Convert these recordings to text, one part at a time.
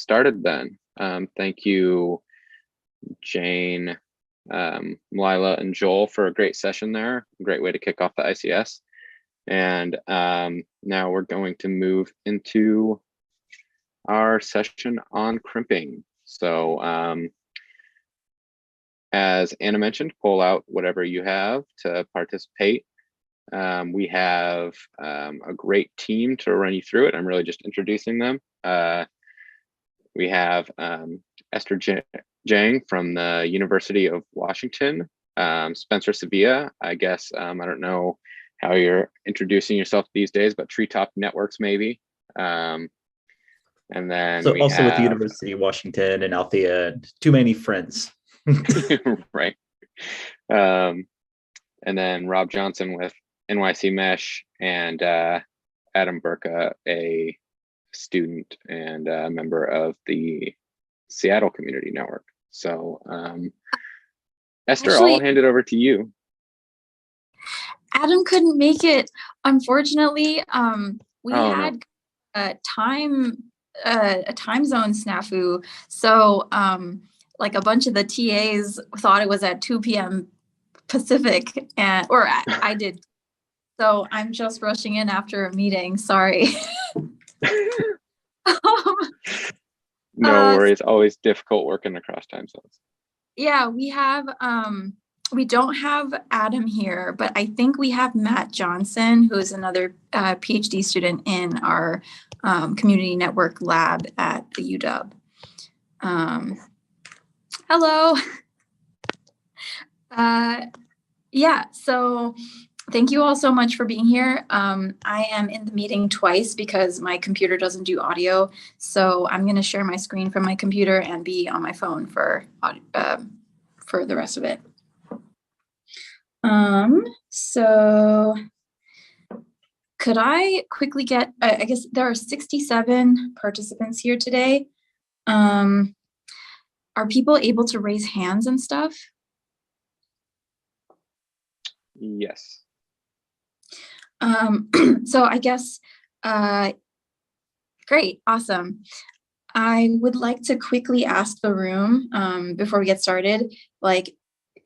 started then. Thank you, Jane, Lila, and Joel for a great session there. Great way to kick off the ICS. And now we're going to move into our session on crimping. So as Anna mentioned, pull out whatever you have to participate. We have a great team to run you through it. I'm really just introducing them. We have Esther Jang from the University of Washington, Spencer Sevilla, I guess, I don't know how you're introducing yourself these days, but Treetop Networks maybe. And then so also with the University of Washington and Althea, and too many friends. Right. And then Rob Johnson with NYC Mesh, and Adam Burka, a student and a member of the Seattle Community Network. So Esther, Actually, I'll hand it over to you. Adam couldn't make it, unfortunately. We had a time zone snafu, so like a bunch of the TAs thought it was at 2 p.m. Pacific, or I did. So I'm just rushing in after a meeting. Sorry. No worries. Always difficult working across time zones. Yeah, we have. We don't have Adam here, but I think we have Matt Johnson, who is another PhD student in our community network lab at the UW. Hello. Yeah, so thank you all so much for being here. I am in the meeting twice because my computer doesn't do audio. So I'm going to share my screen from my computer and be on my phone for the rest of it. So could I quickly get, I guess there are 67 participants here today. Are people able to raise hands and stuff? Yes. So I guess, great, awesome. I would like to quickly ask the room before we get started, like,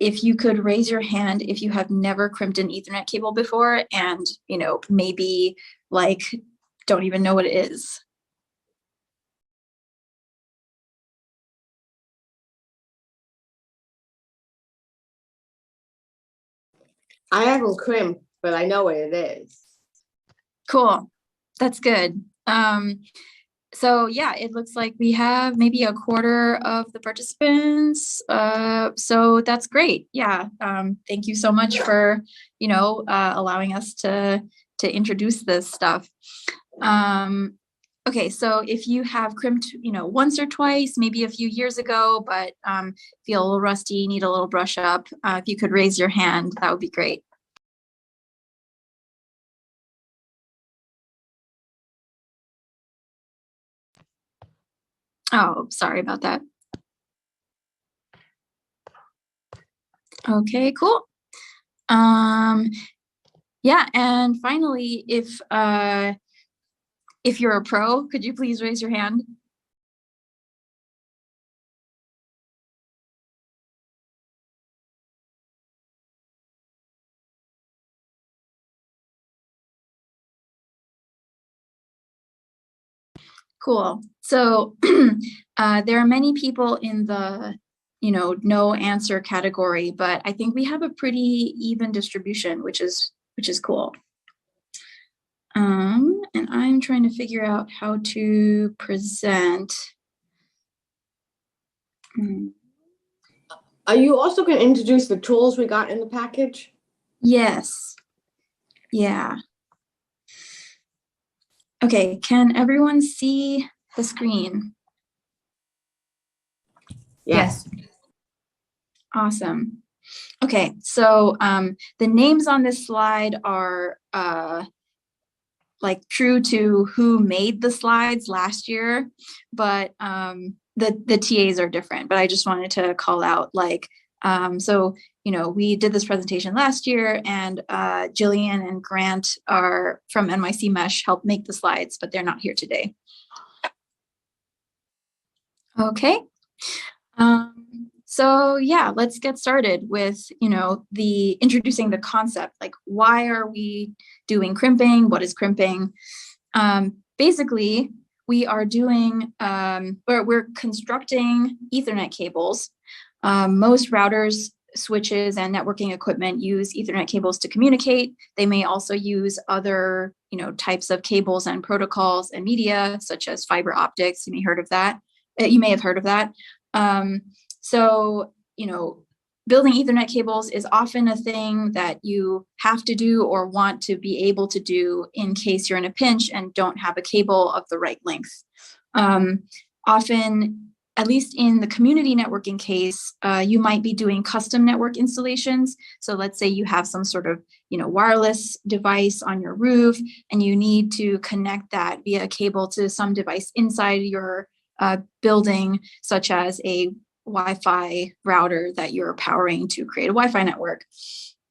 if you could raise your hand if you have never crimped an Ethernet cable before and, you know, maybe like don't even know what it is. I haven't crimped, but I know what it is. Cool. That's good. So yeah, it looks like we have maybe a quarter of the participants. So that's great. Yeah. Thank you so much for, you know, allowing us to introduce this stuff. Okay, so if you have crimped, you know, once or twice, maybe a few years ago, but feel a little rusty, need a little brush up, if you could raise your hand, that would be great. Oh, sorry about that. Okay, cool. Yeah, and finally, if you're a pro, could you please raise your hand? Cool. So there are many people in the, you know, no answer category, but I think we have a pretty even distribution, which is cool. And I'm trying to figure out how to present. Are you also going to introduce the tools we got in the package? Yes. Yeah. Okay, can everyone see the screen? Yes. Awesome. Okay, so the names on this slide are like true to who made the slides last year, but the TAs are different. But I just wanted to call out, like, so, you know, we did this presentation last year, and Jillian and Grant are from NYC Mesh, helped make the slides, but they're not here today. Okay. So yeah, let's get started with, the introducing the concept, like why are we doing crimping? What is crimping? Basically, we are doing, we're constructing Ethernet cables. Most routers, switches, and networking equipment use Ethernet cables to communicate. They may also use other, types of cables and protocols and media, such as fiber optics. You may have heard of that. So, building Ethernet cables is often a thing that you have to do or want to be able to do in case you're in a pinch and don't have a cable of the right length. Often, at least in the community networking case, you might be doing custom network installations. So let's say you have some sort of, wireless device on your roof, and you need to connect that via cable to some device inside your building, such as a Wi-Fi router that you're powering to create a Wi-Fi network.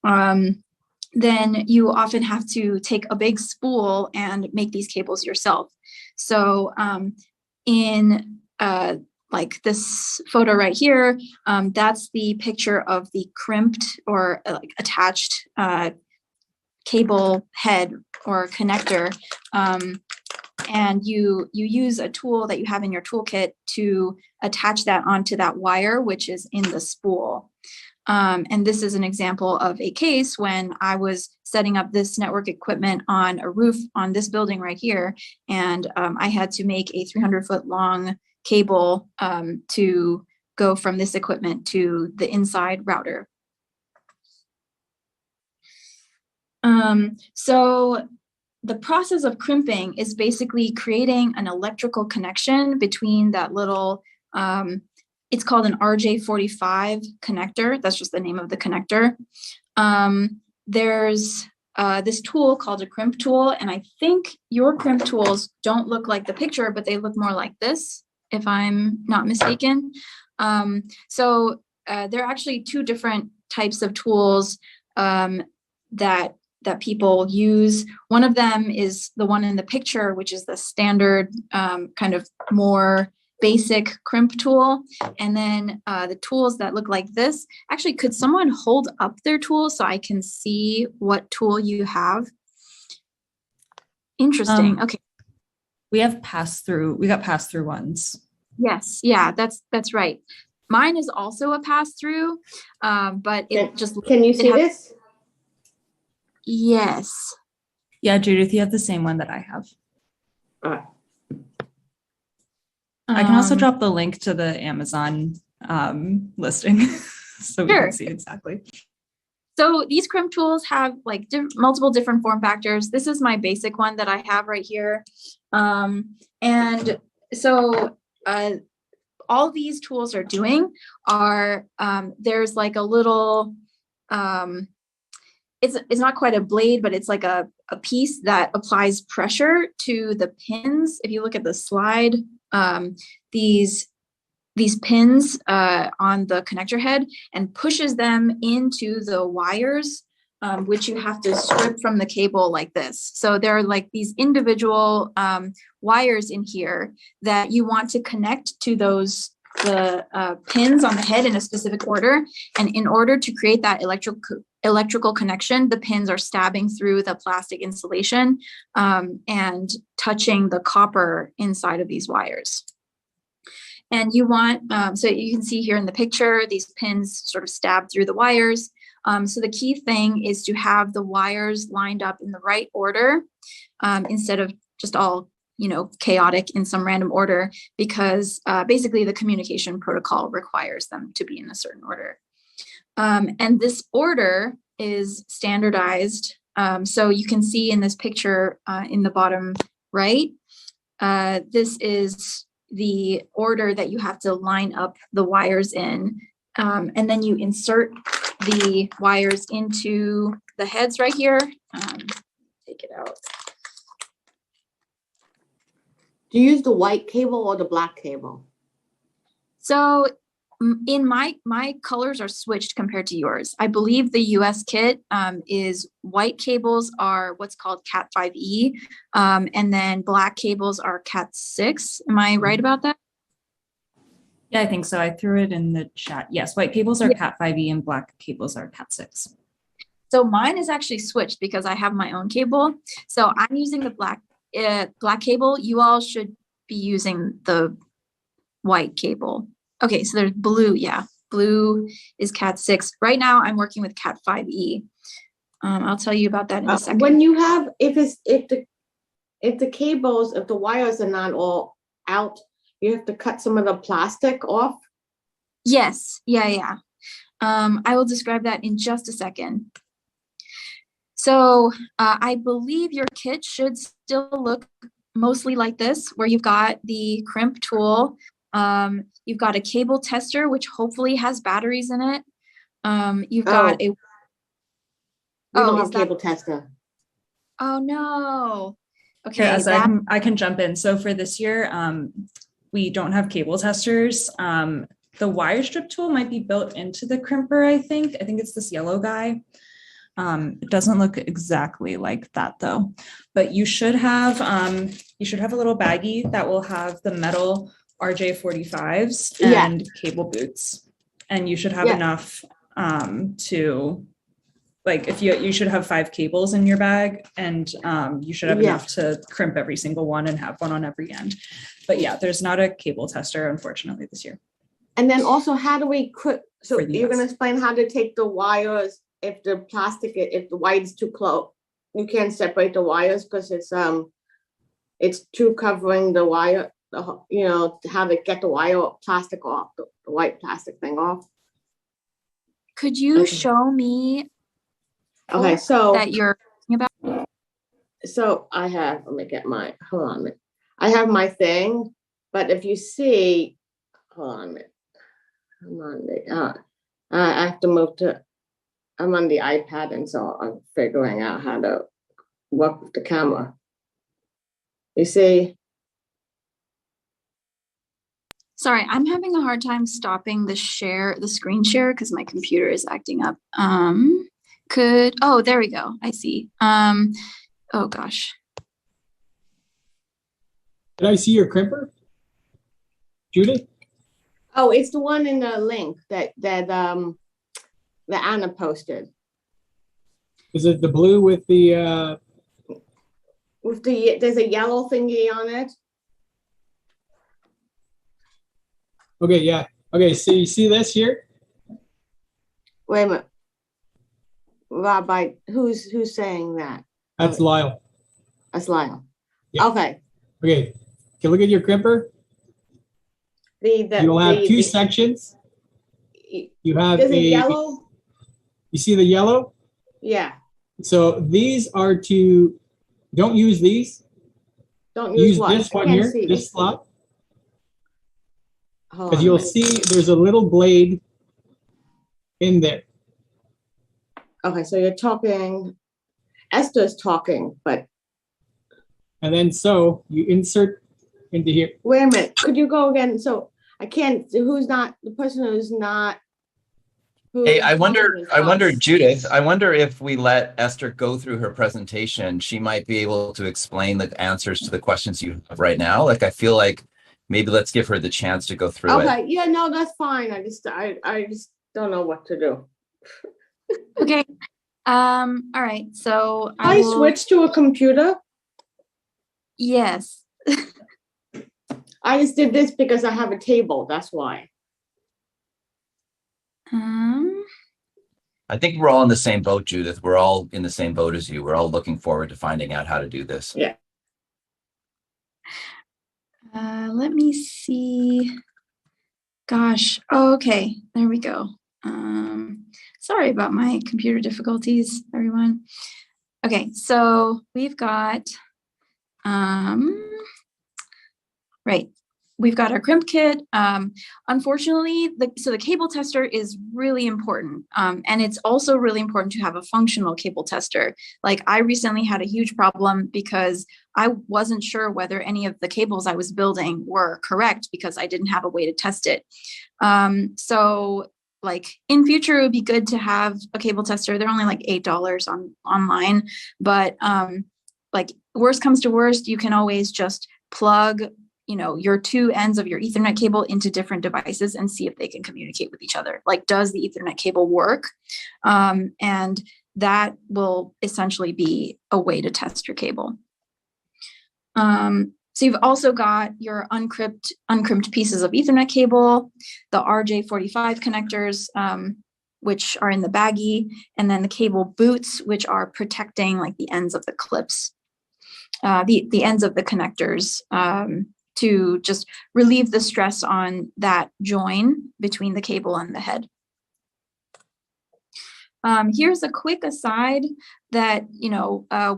Then you often have to take a big spool and make these cables yourself. So in like this photo right here, that's the picture of the crimped or attached cable head or connector. And you use a tool that you have in your toolkit to attach that onto that wire, which is in the spool. And this is an example of a case when I was setting up this network equipment on a roof on this building right here. And I had to make a 300-foot long cable to go from this equipment to the inside router. So the process of crimping is basically creating an electrical connection between that little, it's called an RJ45 connector. That's just the name of the connector. There's this tool called a crimp tool, and I think your crimp tools don't look like the picture, but they look more like this, if I'm not mistaken. So there are actually two different types of tools that people use. One of them is the one in the picture, which is the standard kind of more basic crimp tool. And then the tools that look like this, actually, could someone hold up their tool so I can see what tool you have? Interesting. Okay. We got pass-through ones. Yes. Yeah, that's right. Mine is also a pass-through, but Can you see this? Yes. Yeah, Judith, you have the same one that I have. I can also drop the link to the Amazon listing so we can see exactly. So these crimp tools have like multiple different form factors. This is my basic one that I have right here. And so all these tools are doing are, there's like a little, it's not quite a blade, but it's like a piece that applies pressure to the pins. If you look at the slide, these pins on the connector head and pushes them into the wires, which you have to strip from the cable like this. So there are like these individual wires in here that you want to connect to the pins on the head in a specific order. And in order to create that electrical connection, the pins are stabbing through the plastic insulation and touching the copper inside of these wires. And you want, so you can see here in the picture, these pins sort of stab through the wires. So the key thing is to have the wires lined up in the right order instead of just all, chaotic in some random order, because basically the communication protocol requires them to be in a certain order. And this order is standardized. So you can see in this picture in the bottom right, this is the order that you have to line up the wires in. And then you insert the wires into the heads right here. Take it out. Do you use the white cable or the black cable? So in my colors are switched compared to yours. I believe the US kit is white cables are what's called Cat 5e, and then black cables are Cat 6. Am I right about that? Yeah, I think so. I threw it in the chat. Yes, white cables are Cat 5e and black cables are Cat 6. So mine is actually switched because I have my own cable. So I'm using the black cable. You all should be using the white cable. Okay, so there's blue. Yeah, blue is Cat 6. Right now I'm working with Cat 5e. I'll tell you about that in a second. When you have, if the cables, if the wires are not all out, you have to cut some of the plastic off. Yes, yeah. I will describe that in just a second. So I believe your kit should still look mostly like this, where you've got the crimp tool, you've got a cable tester, which hopefully has batteries in it. You've got a. We don't have cable tester. Oh no. Okay. Here, I can jump in. So for this year, we don't have cable testers. The wire strip tool might be built into the crimper, I think. I think it's this yellow guy. It doesn't look exactly like that though, but you should have a little baggie that will have the metal RJ45s and cable boots, and you should have enough to, like, if you should have 5 cables in your bag, and you should have enough to crimp every single one and have one on every end. But yeah, there's not a cable tester, unfortunately, this year. And then also, how do we so you're going to explain how to take the wires if the wire is too close? You can't separate the wires because it's too covering the wire. How to get the wire plastic off, the white plastic thing off. Could you show me? Okay, so that you're talking about. So I have. Let me get my. Hold on a minute. I have my thing, but if you see, hold on a minute. I'm on the. I have to move to. I'm on the iPad, and so I'm figuring out how to work with the camera. You see? Sorry, I'm having a hard time stopping the screen share because my computer is acting up. There we go. I see. Oh gosh. Did I see your crimper, Judith? Oh, it's the one in the link that Anna posted. Is it the blue with the? There's a yellow thingy on it. Okay, yeah. Okay, so you see this here? Wait a minute. Rabbi, who's saying that? That's Lyle. That's Lyle. Yeah. Okay. Okay. Can look at your crimper. You'll have two sections. You have a yellow. You see the yellow? Yeah. So these are to. Don't use these. Don't use what? This one here. This slot. Because you'll see there's a little blade in there. Okay, so you're talking, Esther's talking, but. And then so you insert into here. Wait a minute, could you go again? So I can't, the person who's not. Hey, I wonder, Judith, I wonder if we let Esther go through her presentation, she might be able to explain the answers to the questions you have right now. Like, I feel like maybe let's give her the chance to go through it. Okay, yeah, no, that's fine. I just don't know what to do. Okay. All right. So I switched to a computer. Yes. I just did this because I have a table. That's why. I think we're all in the same boat, Judith. We're all in the same boat as you. We're all looking forward to finding out how to do this. Yeah. Let me see. Gosh. Oh, okay. There we go. Sorry about my computer difficulties, everyone. Okay, so we've got, right. We've got our crimp kit. Unfortunately, the cable tester is really important. And it's also really important to have a functional cable tester. Like, I recently had a huge problem because I wasn't sure whether any of the cables I was building were correct because I didn't have a way to test it. So like in future, it would be good to have a cable tester. They're only like $8 online, but like worst comes to worst, you can always just plug your two ends of your Ethernet cable into different devices and see if they can communicate with each other. Like, does the Ethernet cable work? And that will essentially be a way to test your cable. So you've also got your uncrimped pieces of Ethernet cable, the RJ45 connectors, which are in the baggie, and then the cable boots, which are protecting like the ends of the clips, the ends of the connectors, to just relieve the stress on that join between the cable and the head. Here's a quick aside that,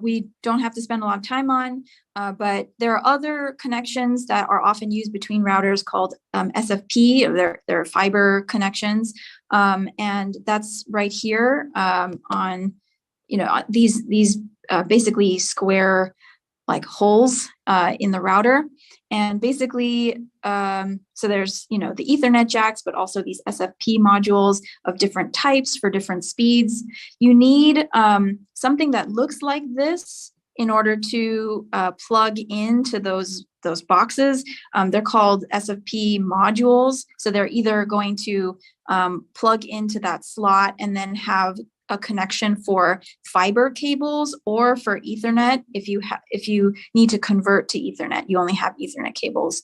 we don't have to spend a lot of time on, but there are other connections that are often used between routers called SFP, or they're fiber connections. And that's right here on, these basically square like holes in the router. And basically, so there's, the Ethernet jacks, but also these SFP modules of different types for different speeds. You need something that looks like this in order to plug into those boxes. They're called SFP modules. So they're either going to plug into that slot and then have a connection for fiber cables, or for Ethernet. If you need to convert to Ethernet, you only have Ethernet cables.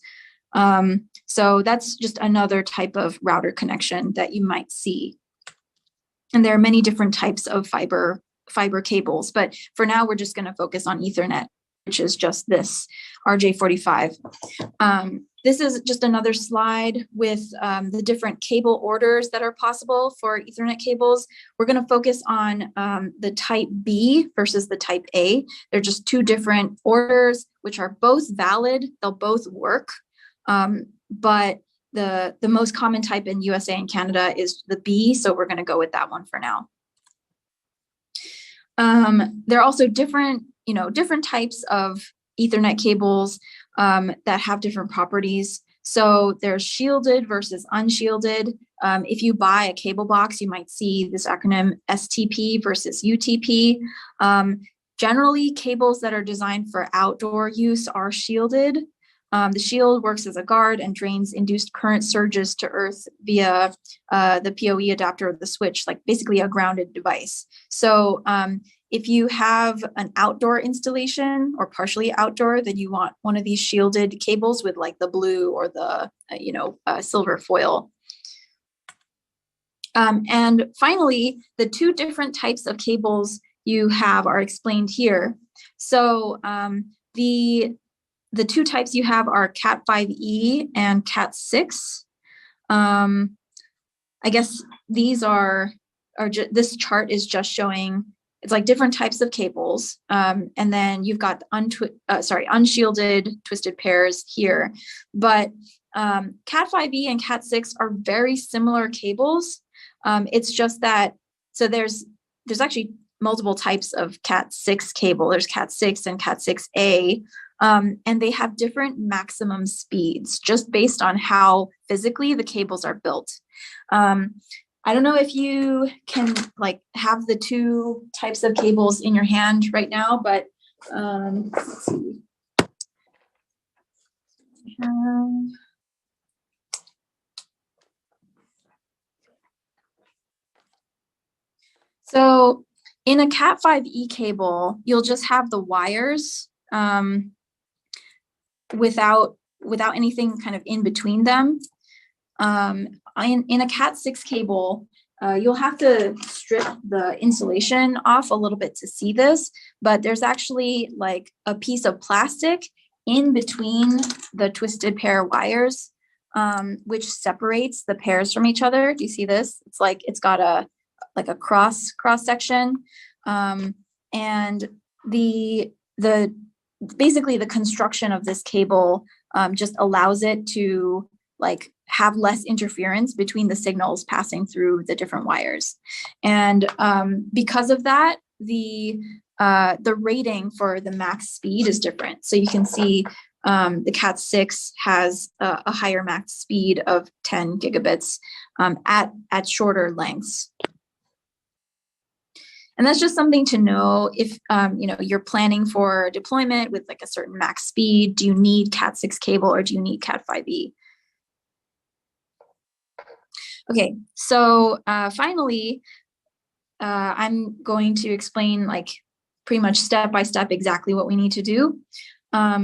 So that's just another type of router connection that you might see. And there are many different types of fiber cables, but for now we're just going to focus on Ethernet, which is just this RJ45. This is just another slide with the different cable orders that are possible for Ethernet cables. We're going to focus on the type B versus the type A. They're just two different orders, which are both valid. They'll both work. But the most common type in USA and Canada is the B, so we're going to go with that one for now. There are also different types of Ethernet cables that have different properties. So there's shielded versus unshielded. If you buy a cable box, you might see this acronym STP versus UTP. Generally, cables that are designed for outdoor use are shielded. The shield works as a guard and drains induced current surges to earth via the PoE adapter of the switch, like basically a grounded device. So if you have an outdoor installation or partially outdoor, then you want one of these shielded cables with like the blue or the silver foil. And finally, the two different types of cables you have are explained here. So the two types you have are Cat5e and Cat6. I guess these this chart is just showing, it's like different types of cables. And then you've got unshielded twisted pairs here. But Cat5e and Cat6 are very similar cables. It's just that, so there's actually multiple types of Cat6 cable. There's Cat6 and Cat6a. And they have different maximum speeds just based on how physically the cables are built. I don't know if you can like have the two types of cables in your hand right now, but let's see. So in a Cat5e cable, you'll just have the wires without anything kind of in between them. In a Cat6 cable, you'll have to strip the insulation off a little bit to see this, but there's actually like a piece of plastic in between the twisted pair wires, which separates the pairs from each other. Do you see this? It's like it's got a cross section, and basically the construction of this cable just allows it to like have less interference between the signals passing through the different wires. And because of that, the rating for the max speed is different. So you can see the Cat6 has a higher max speed of 10 gigabits at shorter lengths. And that's just something to know if, you know, you're planning for deployment with like a certain max speed. Do you need Cat6 cable or do you need Cat5e? Okay, so finally, I'm going to explain like pretty much step by step exactly what we need to do.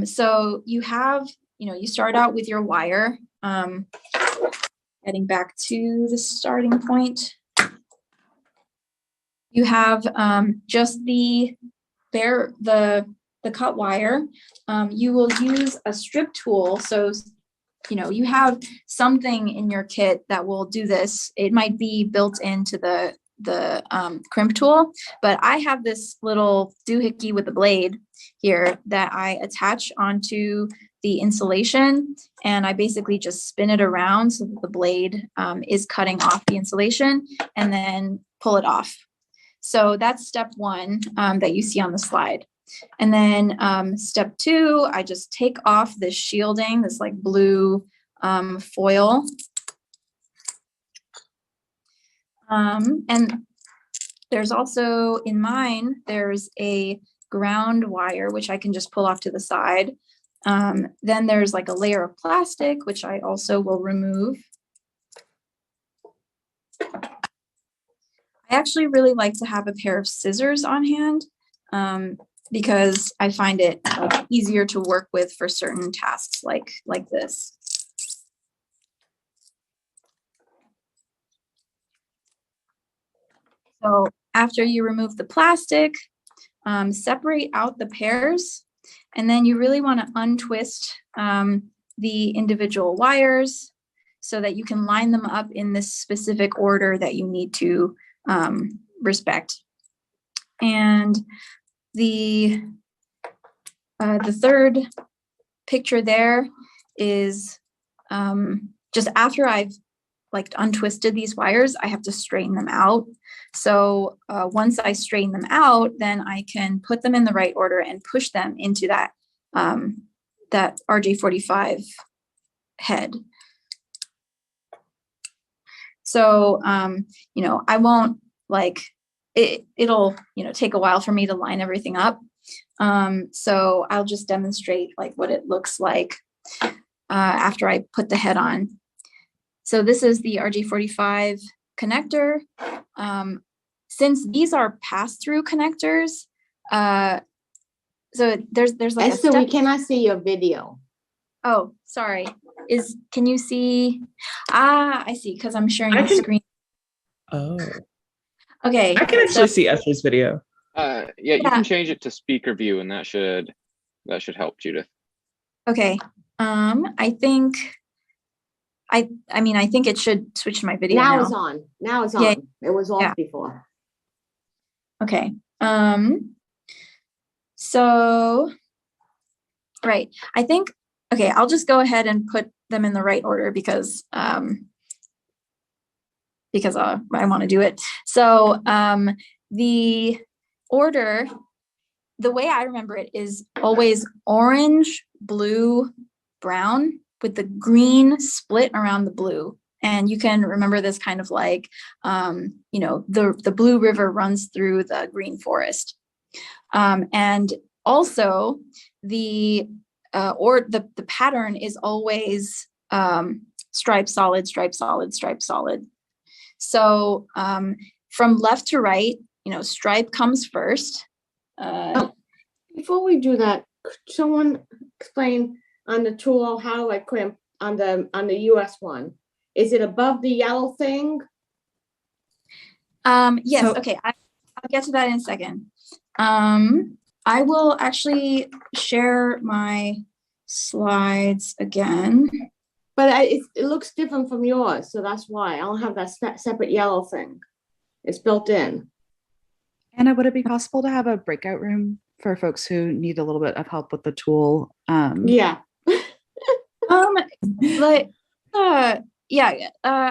So you have, you know, you start out with your wire, heading back to the starting point. You have just the cut wire. You will use a strip tool. So, you know, you have something in your kit that will do this. It might be built into the crimp tool, but I have this little doohickey with a blade here that I attach onto the insulation, and I basically just spin it around so that the blade is cutting off the insulation and then pull it off. So that's step one that you see on the slide. And then step two, I just take off this shielding, this like blue foil. And there's also in mine, there's a ground wire, which I can just pull off to the side. Then there's like a layer of plastic, which I also will remove. I actually really like to have a pair of scissors on hand because I find it easier to work with for certain tasks like this. So after you remove the plastic, separate out the pairs, and then you really want to untwist the individual wires so that you can line them up in this specific order that you need to respect. And the third picture there is just after I've like untwisted these wires, I have to straighten them out. So once I straighten them out, then I can put them in the right order and push them into that that RJ45 head. So you know, I won't like it'll you know take a while for me to line everything up. So I'll just demonstrate like what it looks like after I put the head on. So this is the RJ45 connector. Since these are pass-through connectors, so there's like Esther, we cannot see your video. Oh, sorry. Can you see? Ah, I see, because I'm sharing the screen. Oh. Okay. I can actually see Esther's video. Yeah, you can change it to speaker view, and that should help, Judith. Okay. I think I think it should switch to my video now. Now it's on. Now it's on. Yeah. It was off before. Okay. So, right. I think, okay, I'll just go ahead and put them in the right order because I want to do it. So, the order, the way I remember it is always orange, blue, brown, with the green split around the blue. And you can remember this kind of like, you know, the Blue River runs through the green forest. And also the pattern is always stripe solid, stripe solid, stripe solid. So from left to right, you know, stripe comes first. Before we do that, could someone explain on the tool how I crimp on the US one? Is it above the yellow thing? Yes. So, okay. I'll get to that in a second. I will actually share my slides again. But it looks different from yours, so that's why I don't have that separate yellow thing. It's built in. Anna, would it be possible to have a breakout room for folks who need a little bit of help with the tool? Yeah.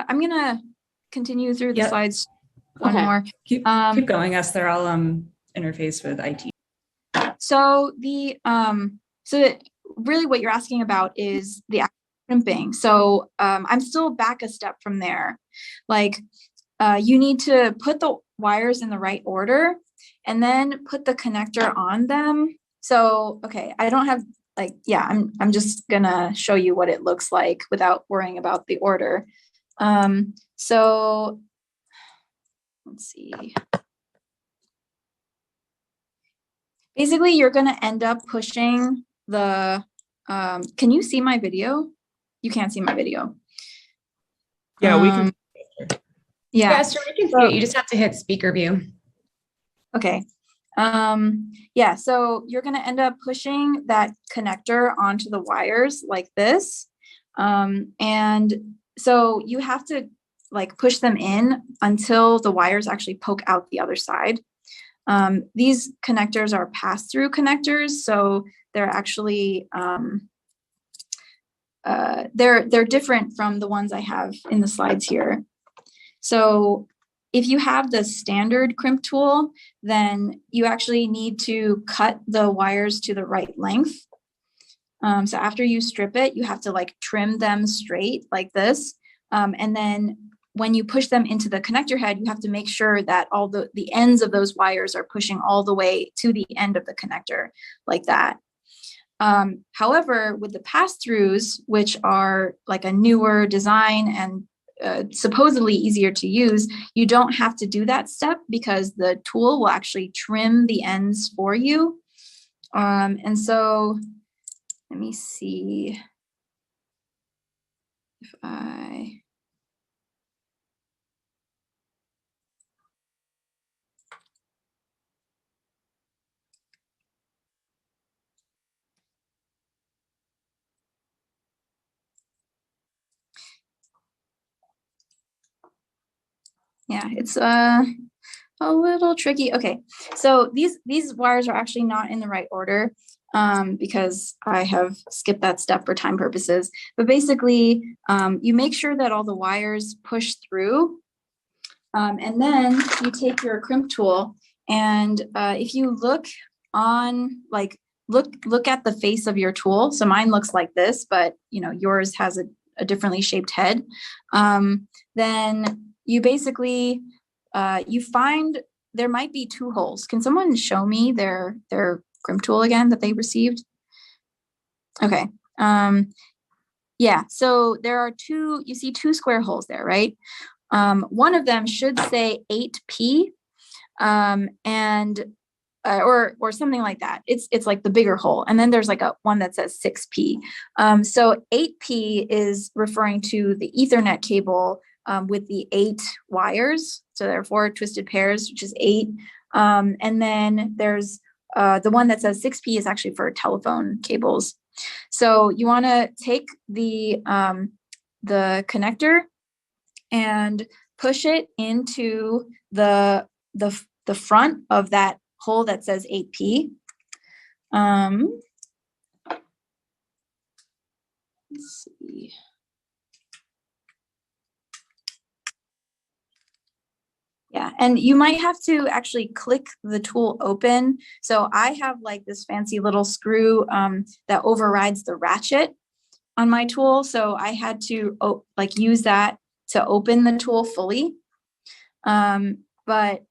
I'm gonna continue through the slides one more. Keep going, Esther. I'll interface with IT. So really what you're asking about is the crimping. So I'm still back a step from there. Like you need to put the wires in the right order and then put the connector on them. So, okay, I don't have like, yeah, I'm just gonna show you what it looks like without worrying about the order. So let's see. Basically, you're gonna end up pushing the, can you see my video? You can't see my video. Yeah, we can. Yeah. Yeah, so we can see it. You just have to hit speaker view. Okay. Yeah, so you're gonna end up pushing that connector onto the wires like this. And so you have to like push them in until the wires actually poke out the other side. These connectors are pass-through connectors, so they're actually they're different from the ones I have in the slides here. So if you have the standard crimp tool, then you actually need to cut the wires to the right length. So after you strip it, you have to like trim them straight like this. And then when you push them into the connector head, you have to make sure that all the ends of those wires are pushing all the way to the end of the connector like that. However, with the pass-throughs, which are like a newer design and supposedly easier to use, you don't have to do that step because the tool will actually trim the ends for you. And so let me see if I, yeah, it's a little tricky. Okay, so these wires are actually not in the right order because I have skipped that step for time purposes. But basically, you make sure that all the wires push through, and then you take your crimp tool, and if you look on, like, look at the face of your tool. So mine looks like this, but you know yours has a differently shaped head. Then you basically, you find there might be two holes. Can someone show me their crimp tool again that they received? Okay. Yeah, so there are two, you see two square holes there, right? One of them should say 8P, and or something like that. It's like the bigger hole. And then there's like one that says 6P. So 8P is referring to the Ethernet cable with the 8 wires. So there are 4 twisted pairs, which is 8. And then there's the one that says 6P is actually for telephone cables. So you want to take the connector and push it into the front of that hole that says 8P. Let's see. Yeah, and you might have to actually click the tool open. So I have like this fancy little screw that overrides the ratchet on my tool. So I had to like use that to open the tool fully. But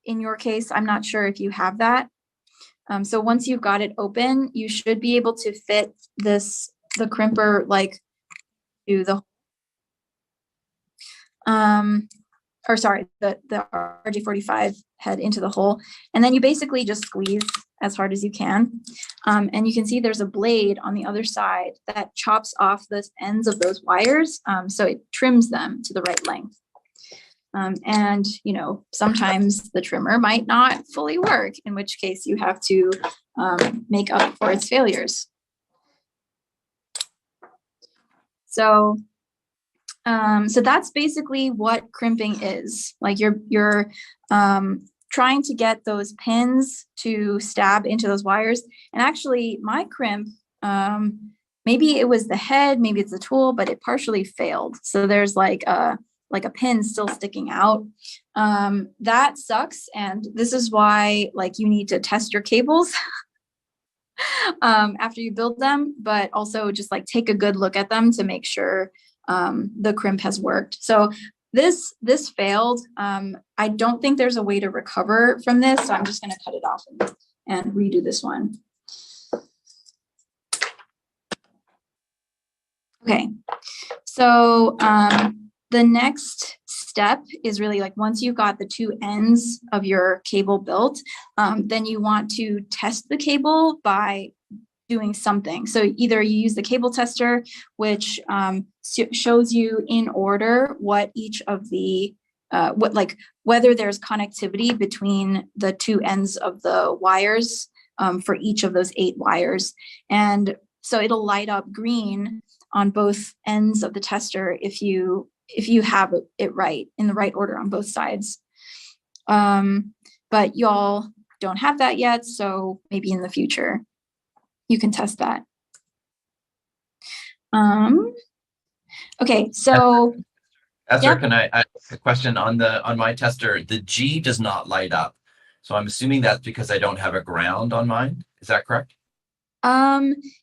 in your case, I'm not sure if you have that. So once you've got it open, you should be able to fit the crimper like to the or sorry, the RJ45 head into the hole. And then you basically just squeeze as hard as you can. And you can see there's a blade on the other side that chops off the ends of those wires. So it trims them to the right length. And, you know, sometimes the trimmer might not fully work, in which case you have to make up for its failures. So that's basically what crimping is. Like you're trying to get those pins to stab into those wires. And actually my crimp, maybe it was the head, maybe it's the tool, but it partially failed. So there's like a pin still sticking out. That sucks. And this is why like you need to test your cables after you build them, but also just like take a good look at them to make sure the crimp has worked. So this failed. I don't think there's a way to recover from this, so I'm just gonna cut it off and redo this one. Okay, so the next step is really like once you've got the two ends of your cable built, then you want to test the cable by doing something. So either you use the cable tester, which shows you in order what each of the whether there's connectivity between the two ends of the wires for each of those 8 wires. And so it'll light up green on both ends of the tester if you have it right in the right order on both sides. But y'all don't have that yet, so maybe in the future you can test that. Okay, so Esther, yeah. can I ask a question on my tester? The G does not light up. So I'm assuming that's because I don't have a ground on mine. Is that correct?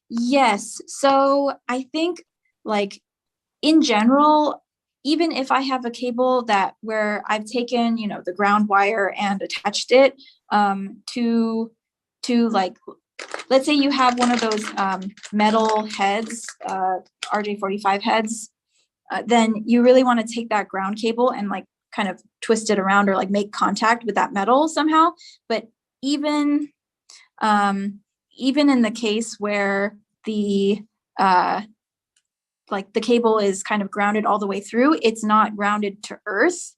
Yes. So I think like in general, even if I have a cable that where I've taken, you know, the ground wire and attached it to like, let's say you have one of those metal heads, RJ45 heads, then you really want to take that ground cable and like kind of twist it around or like make contact with that metal somehow. But even in the case where the like the cable is kind of grounded all the way through, it's not grounded to earth.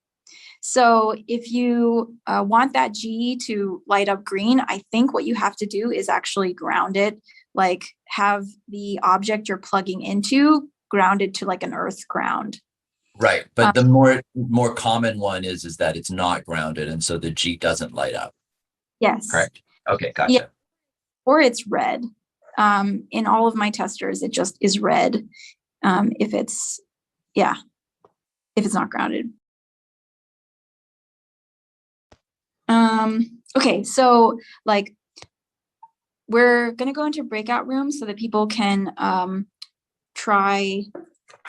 So if you want that G to light up green, I think what you have to do is actually ground it, like have the object you're plugging into grounded to like an earth ground. Right, but the more common one is that it's not grounded, and so the G doesn't light up. Yes. Correct. Okay, gotcha. Yeah. Or it's red. In all of my testers, it just is red. If it's not grounded. Okay, so like we're gonna go into breakout rooms so that people can try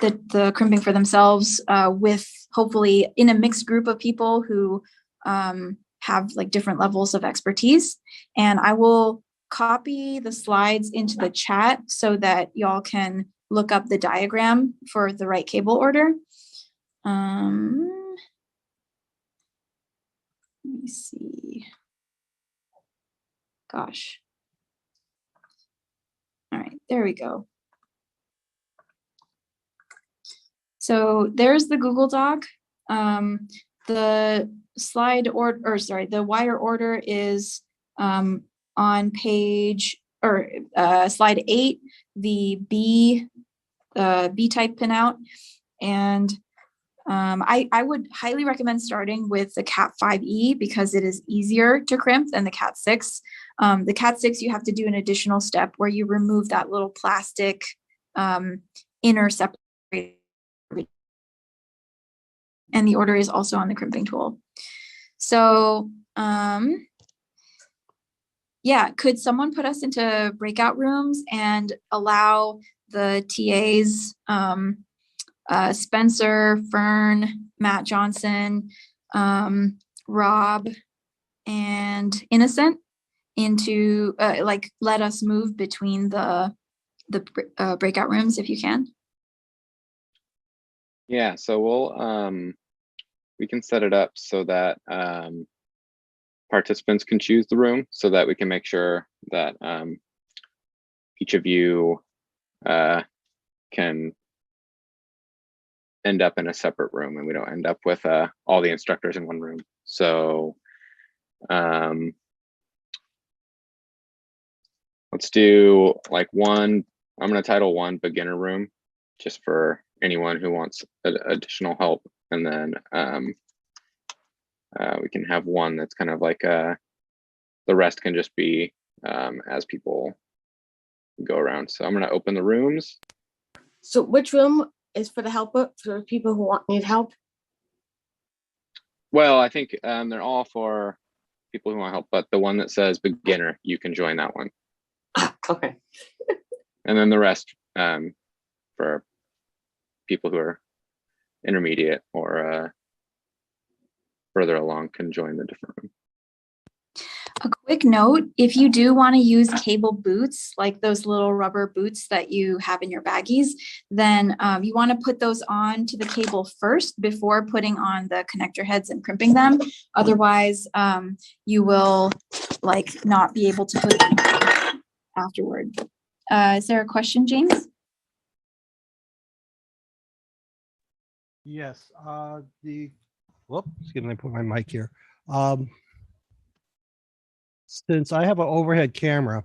the crimping for themselves with hopefully in a mixed group of people who have like different levels of expertise. And I will copy the slides into the chat so that y'all can look up the diagram for the right cable order. Let me see. Gosh. All right, there we go. So there's the Google Doc. The slide the wire order is on page or slide 8, the B type pinout. And I would highly recommend starting with the Cat 5e because it is easier to crimp than the Cat 6. The Cat 6, you have to do an additional step where you remove that little plastic inner separator. And the order is also on the crimping tool. So yeah, could someone put us into breakout rooms and allow the TAs, Spencer, Fern, Matt Johnson, Rob, and Innocent into like let us move between the breakout rooms if you can? Yeah, so we'll we can set it up so that participants can choose the room so that we can make sure that each of you can end up in a separate room and we don't end up with all the instructors in one room. So let's do like one, I'm going to title one beginner room just for anyone who wants additional help. And then we can have one that's kind of like the rest can just be as people go around. So I'm going to open the rooms. So which room is for the helper, for people who need help? Well, I think they're all for people who want help, but the one that says beginner, you can join that one. Okay. And then the rest for people who are intermediate or further along can join the different room. A quick note, if you do want to use cable boots, like those little rubber boots that you have in your baggies, then you want to put those on to the cable first before putting on the connector heads and crimping them. Otherwise, you will like not be able to put them afterward. Is there a question, James? Yes, whoop, excuse me, I put my mic here. Since I have an overhead camera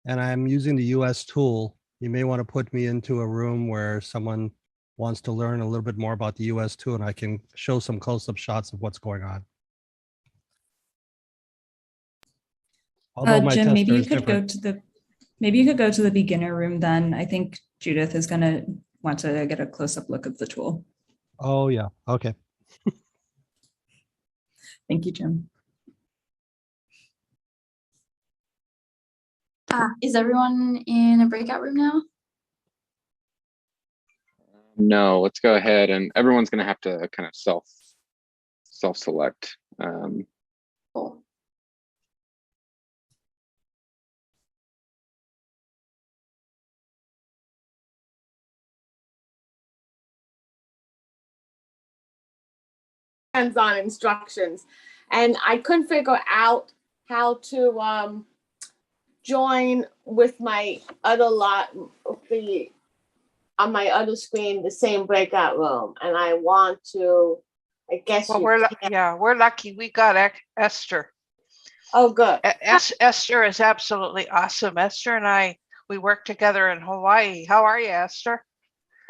and I'm using the US tool, you may want to put me into a room where someone wants to learn a little bit more about the US tool and I can show some close-up shots of what's going on. Although my Jim, maybe tester you is could different. maybe you could go to the beginner room then. I think Judith is gonna want to get a close-up look of the tool. Oh yeah, okay. Thank you, Jim. Is everyone in a breakout room now? No, let's go ahead, and everyone's going to have to kind of self-select. Cool. Hands-on instructions, and I couldn't figure out how to join with my other on my other screen, the same breakout room, and I want to, I guess. Well, we're lucky we got Esther. Oh, good. Esther is absolutely awesome. Esther and I, we worked together in Hawaii. How are you, Esther?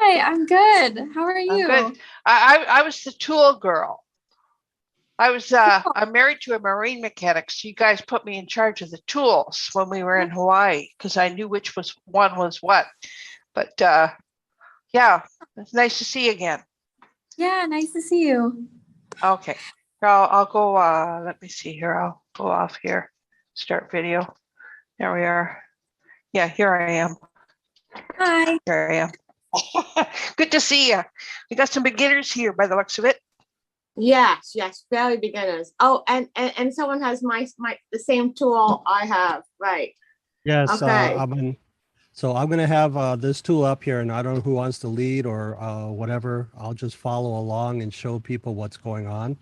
Hi, I'm good. How are you? I'm good. I was the tool girl. I'm married to a marine mechanic, so you guys put me in charge of the tools when we were in Hawaii because I knew which one was what. But yeah, it's nice to see you again. Yeah, nice to see you. Okay, I'll go. Let me see here. I'll go off here. Start video. There we are. Yeah, here I am. Hi. Here I am. Good to see you. We got some beginners here by the looks of it. Yes, very beginners. Oh, and someone has the same tool I have, right? Yes, Okay. so I'm going to have this tool up here, and I don't know who wants to lead or whatever. I'll just follow along and show people what's going on,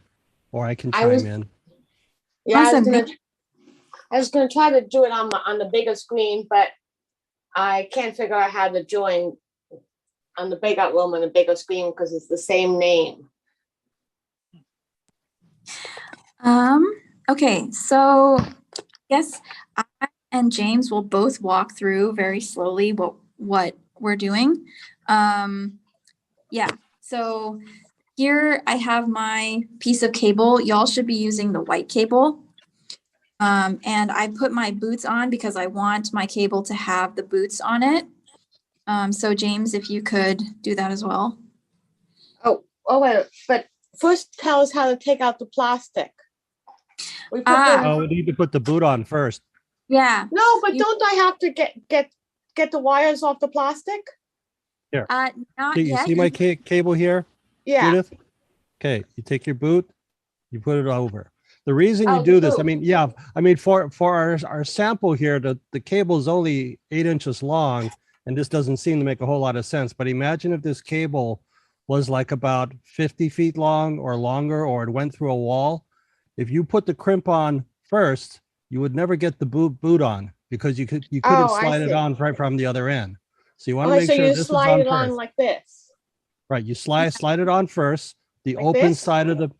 or I can chime in. Yeah, Awesome. I was gonna try to do it on the bigger screen, but I can't figure out how to join on the breakout room on the bigger screen because it's the same name. Okay, so yes, I and James will both walk through very slowly what we're doing. Yeah, so here I have my piece of cable. Y'all should be using the white cable. And I put my boots on because I want my cable to have the boots on it. So James, if you could do that as well. Oh wait, but first tell us how to take out the plastic. We need to put the boot on first. Yeah. No, but don't I have to get the wires off the plastic? Here. Not You yet. see my cable here, Yeah. Judith? Okay, you take your boot, you put it over. The reason you do this, for our sample here, the cable is only 8 inches long, and this doesn't seem to make a whole lot of sense. But imagine if this cable was like about 50 feet long or longer, or it went through a wall. If you put the crimp on first, you would never get the boot on because you couldn't slide it on right from the other end. So you want to make sure this is on first. Slide it on like this. Right, you slide it on first. The Like open this? side of the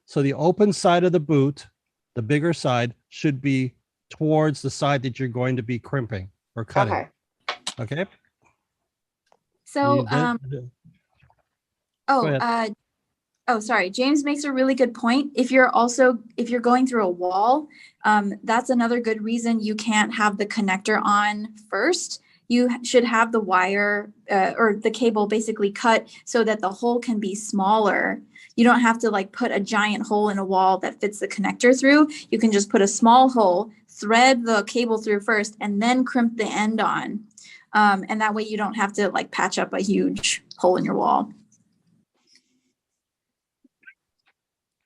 So the open side of the boot, the bigger side, should be towards the side that you're going to be crimping or cutting. Okay. So Go ahead. Sorry. James makes a really good point. If you're going through a wall, that's another good reason you can't have the connector on first. You should have the wire or the cable basically cut so that the hole can be smaller. You don't have to like put a giant hole in a wall that fits the connector through. You can just put a small hole, thread the cable through first, and then crimp the end on. And that way you don't have to like patch up a huge hole in your wall.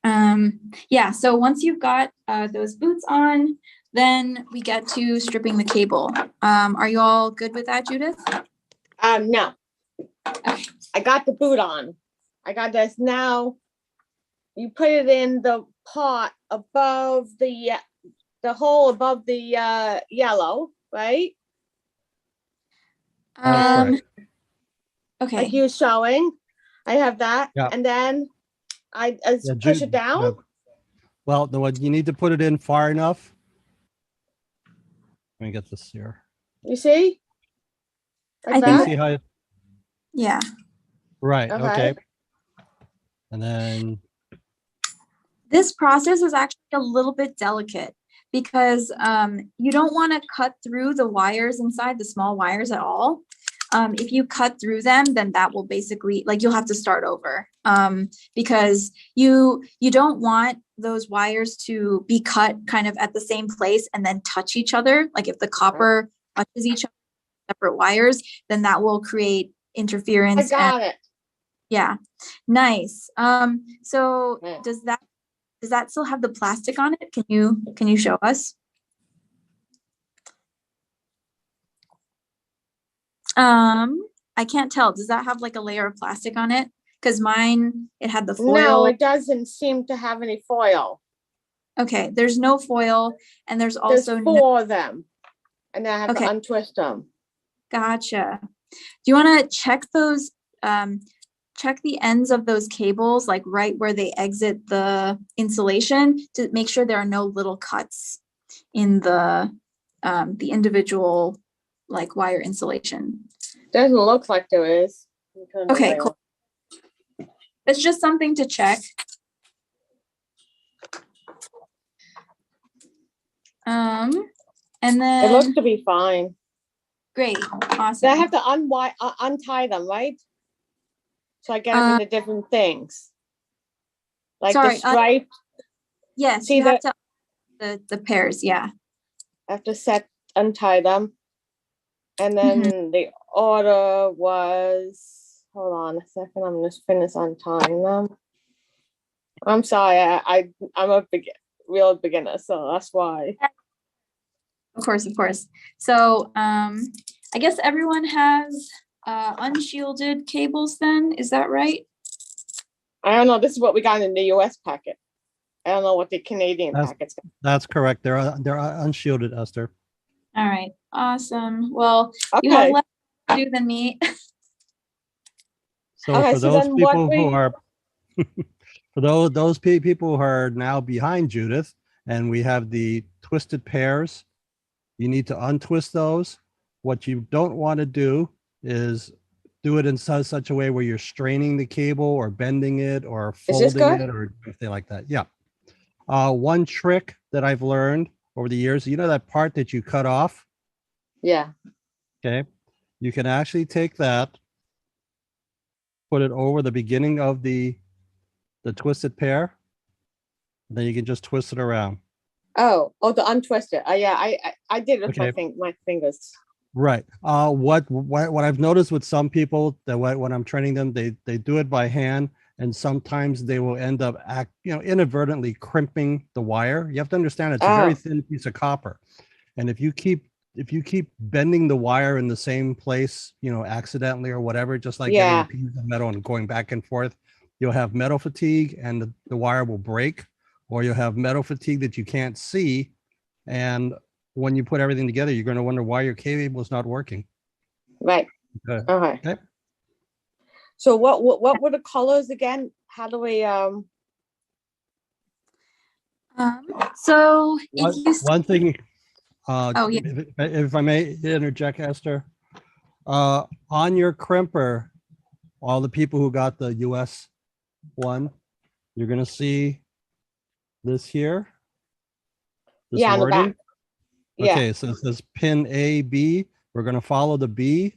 Yeah, so once you've got those boots on, then we get to stripping the cable. Are you all good with that, Judith? No. I got the boot on. I got this now. You put it in the pot above the hole above the yellow, right? Correct. Okay. Like you showing. I have that. Yeah. And then I Yeah, push it down. Well, you need to put it in far enough. Let me get this here. You see? Like I think- See how? Yeah. Right. Okay. Okay. And then This process is actually a little bit delicate because you don't want to cut through the wires inside, the small wires at all. If you cut through them, then that will basically, like, you'll have to start over because you don't want those wires to be cut kind of at the same place and then touch each other. Like if the copper touches each other, separate wires, then that will create interference. I got it. Yeah, nice. So Yeah. does that still have the plastic on it? Can you show us? I can't tell. Does that have like a layer of plastic on it? Because mine, it had the foil. No, it doesn't seem to have any foil. Okay, there's no foil, and there's also There's no. 4 of them. And then I have Okay. to untwist them. Gotcha. Do you want to check those? Check the ends of those cables, like right where they exit the insulation, to make sure there are no little cuts in the individual like wire insulation. Doesn't look like there is. Okay, cool. It's just something to check. And It then looks to be fine. great, So awesome. I have to untie them, right? So I get them into different things. Like sorry, the stripe, Yes, see you have the- to the pairs, yeah. I have to untie them. And then the order was, hold on a second, I'm just finish untying them. I'm sorry, I'm a real beginner, so that's why. Of course. So I guess everyone has unshielded cables then, is that right? I don't know, this is what we got in the US packet. I don't know what the Canadian That's- packets got. that's correct. They're unshielded, Esther. All right, awesome. Well, you have Okay, less to do than me. So Okay, for so those then what people who we- are for those people who are now behind Judith, and we have the twisted pairs, you need to untwist those. What you don't want to do is do it in such a way where you're straining the cable or bending it or Is this folding good? it or anything like that. Yeah. One trick that I've learned over the years, you know that part that you cut off? yeah, Okay. You can actually take that, put it over the beginning of the twisted pair. Then you can just twist it around. to untwist it. Yeah, I did it with Okay. my fingers. Right. What I've noticed with some people that when I'm training them, they do it by hand, and sometimes they will end up inadvertently crimping the wire. You have to understand it's a very Oh. thin piece of copper, and if you keep bending the wire in the same place, accidentally or whatever, just like Yeah. getting a piece of metal and going back and forth, you'll have metal fatigue and the wire will break, or you'll have metal fatigue that you can't see, and when you put everything together, you're going to wonder why your cable is not working. Right, Okay. okay. Okay. So what were the colors again? How do we, So One, if you one thing, Oh, yeah. if I may interject, Esther, on your crimper, all the people who got the US one, you're going to see this here. This Yeah, on the back. wording. Yeah. Okay, so it says pin A, B. We're going to follow the B.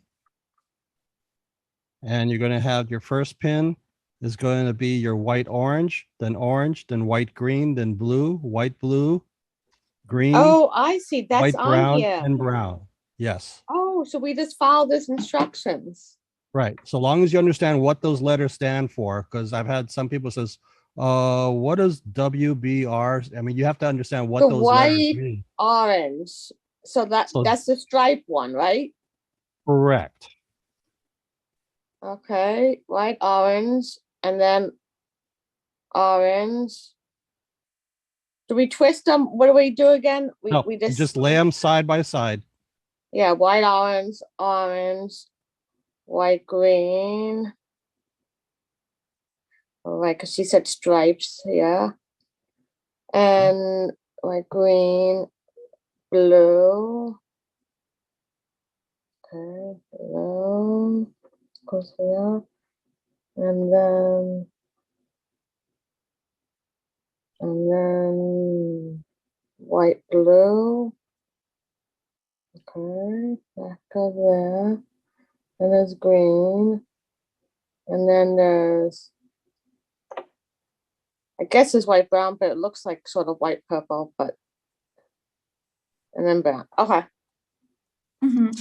And you're going to have your first pin is going to be your white, orange, then white, green, then blue, white, blue, green, Oh, I see, that's white, on brown, here. and brown. Yes, Oh, so we just follow this instructions. right. So long as you understand what those letters stand for, because I've had some people says, What is WBR? I mean, you have to understand what The those letters white, mean. orange. So So- that's the stripe one, right? Correct. Okay, white, orange, and then orange. Do we twist them? What do we do again? No, We you just lay them side by side. yeah, white, orange, orange, white, green. All right, because she said stripes, yeah. And white, green, blue. Okay, blue goes here. And then white, blue. Okay, back of there. And there's green. And then there's, I guess it's white, brown, but it looks like sort of white, purple, but. And then brown. Okay. Mhm.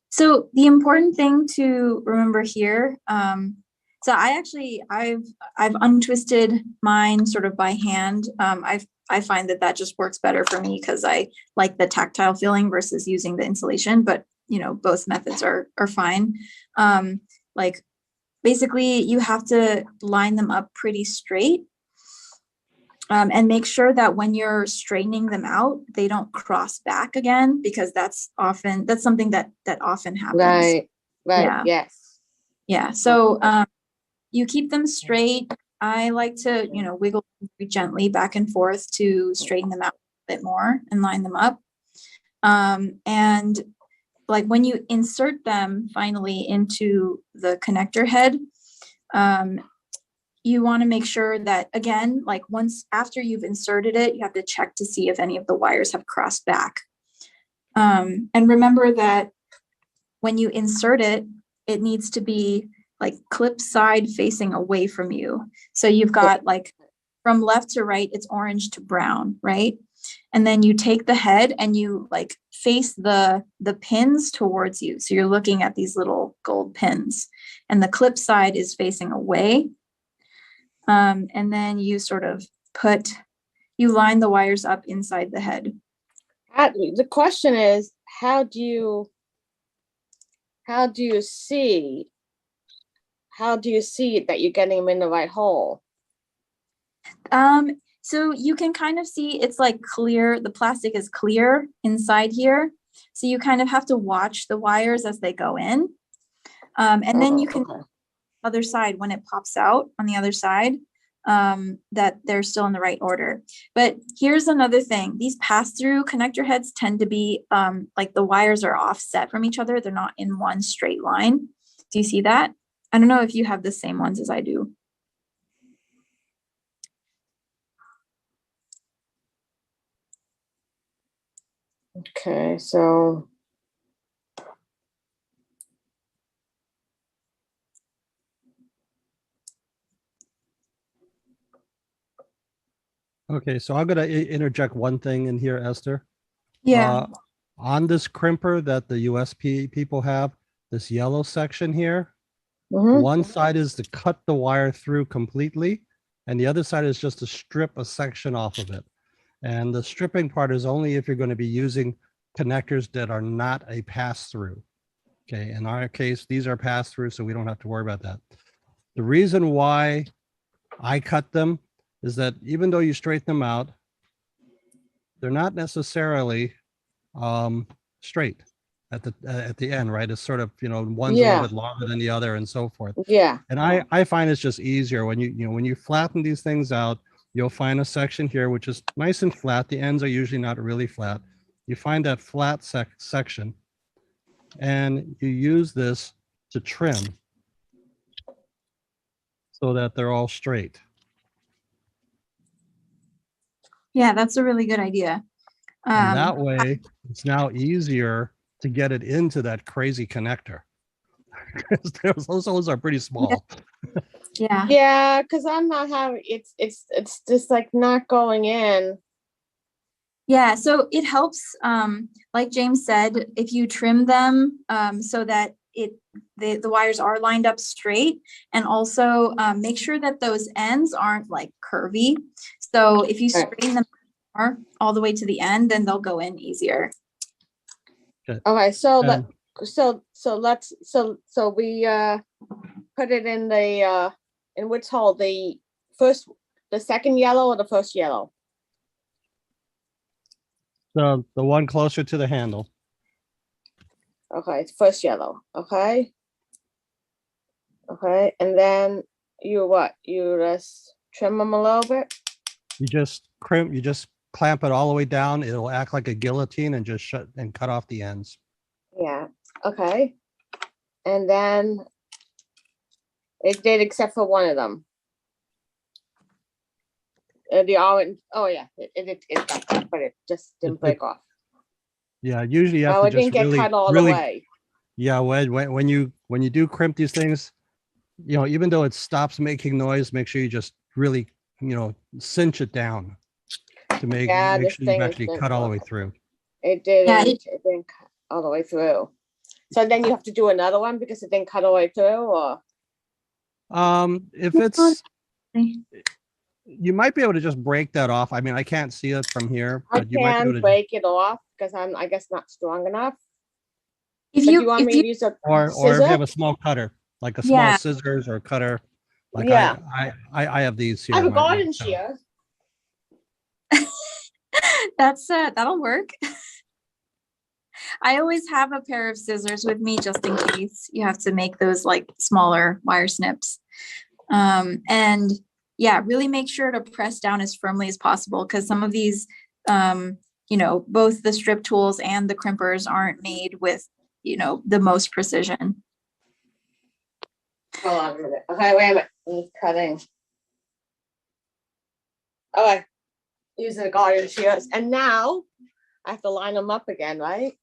So the important thing to remember here, so I've untwisted mine sort of by hand. I find that just works better for me because I like the tactile feeling versus using the insulation, but you know, both methods are fine. Like basically you have to line them up pretty straight. And make sure that when you're straightening them out, they don't cross back again, because that's something that often happens. Right. Yeah. Yes. Yeah. So you keep them straight. I like to, you know, wiggle very gently back and forth to straighten them out a bit more and line them up. And like when you insert them finally into the connector head, you want to make sure that, again, like once after you've inserted it, you have to check to see if any of the wires have crossed back. And remember that when you insert it, it needs to be like clip side facing away from you. So you've got like from left to right, it's orange to brown, right? And then you take the head and you like face the pins towards you. So you're looking at these little gold pins, and the clip side is facing away. And then you sort of you line the wires up inside the head. The question is, how do you see that you're getting them in the right hole? So you can kind of see it's like clear, the plastic is clear inside here. So you kind of have to watch the wires as they go in. And then you can other side when it pops out on the other side, that they're still in the right order. But here's another thing. These pass-through connector heads tend to be like the wires are offset from each other. They're not in one straight line. Do you see that? I don't know if you have the same ones as I do. Okay, so Okay, so I'm gonna interject one thing in here, Esther. Yeah. On this crimper that the USP people have, this yellow section here, one side is to cut the wire through completely, and the other side is just to strip a section off of it. And the stripping part is only if you're going to be using connectors that are not a pass-through. Okay, in our case, these are pass-through, so we don't have to worry about that. The reason why I cut them is that even though you straighten them out, they're not necessarily straight at the end, right? It's sort of, you know, one's a little bit longer than the other and so forth. Yeah. And I find it's just easier when when you flatten these things out, you'll find a section here which is nice and flat. The ends are usually not really flat. You find that flat section, and you use this to trim so that they're all straight. Yeah, that's a really good idea. And that way, it's now easier to get it into that crazy connector. Those holes are pretty small. Yeah. Yeah, because I'm not having it's just like not going in. Yeah, so it helps, like James said, if you trim them so that the wires are lined up straight, and also make sure that those ends aren't like curvy. So if you straighten them all the way to the end, then they'll go in easier. Okay, so we put it in the in which hole? The second yellow or the first yellow? The one closer to the handle. Okay, it's first yellow. Okay. Okay, and then you what? You just trim them a little bit? You just clamp it all the way down. It'll act like a guillotine and just shut and cut off the ends. Yeah, okay. And then it did except for one of them. The orange, oh yeah, it got cut, but it just didn't break off. Yeah, usually you have Oh, to it didn't just get cut all the way. Yeah, when you do crimp these things, you know, even though it stops making noise, make sure you just really, you know, cinch it down to make this sure thing you've is actually been cut all the way cut. through. It didn't, Yeah, it didn't cut all the way through. So then you have to do another one because it didn't cut all the way through, or? If it's, you might be able to just break that off. I mean, I can't see it from here, I but you might be able can to, break it off because I'm, I guess, not strong enough. If But you you want me to use a or if scissor? you have a small cutter, like a small Yeah. scissors or cutter, like Yeah. I have these here. I have a my- my garden cutter. shear. That's that'll work. I always have a pair of scissors with me just in case you have to make those like smaller wire snips. And yeah, really make sure to press down as firmly as possible, because some of these, you know, both the strip tools and the crimpers aren't made with, you know, the most precision. Hold on a minute. Okay, wait a minute. I'm cutting. Okay. Using the garden shears. And now I have to line them up again, right?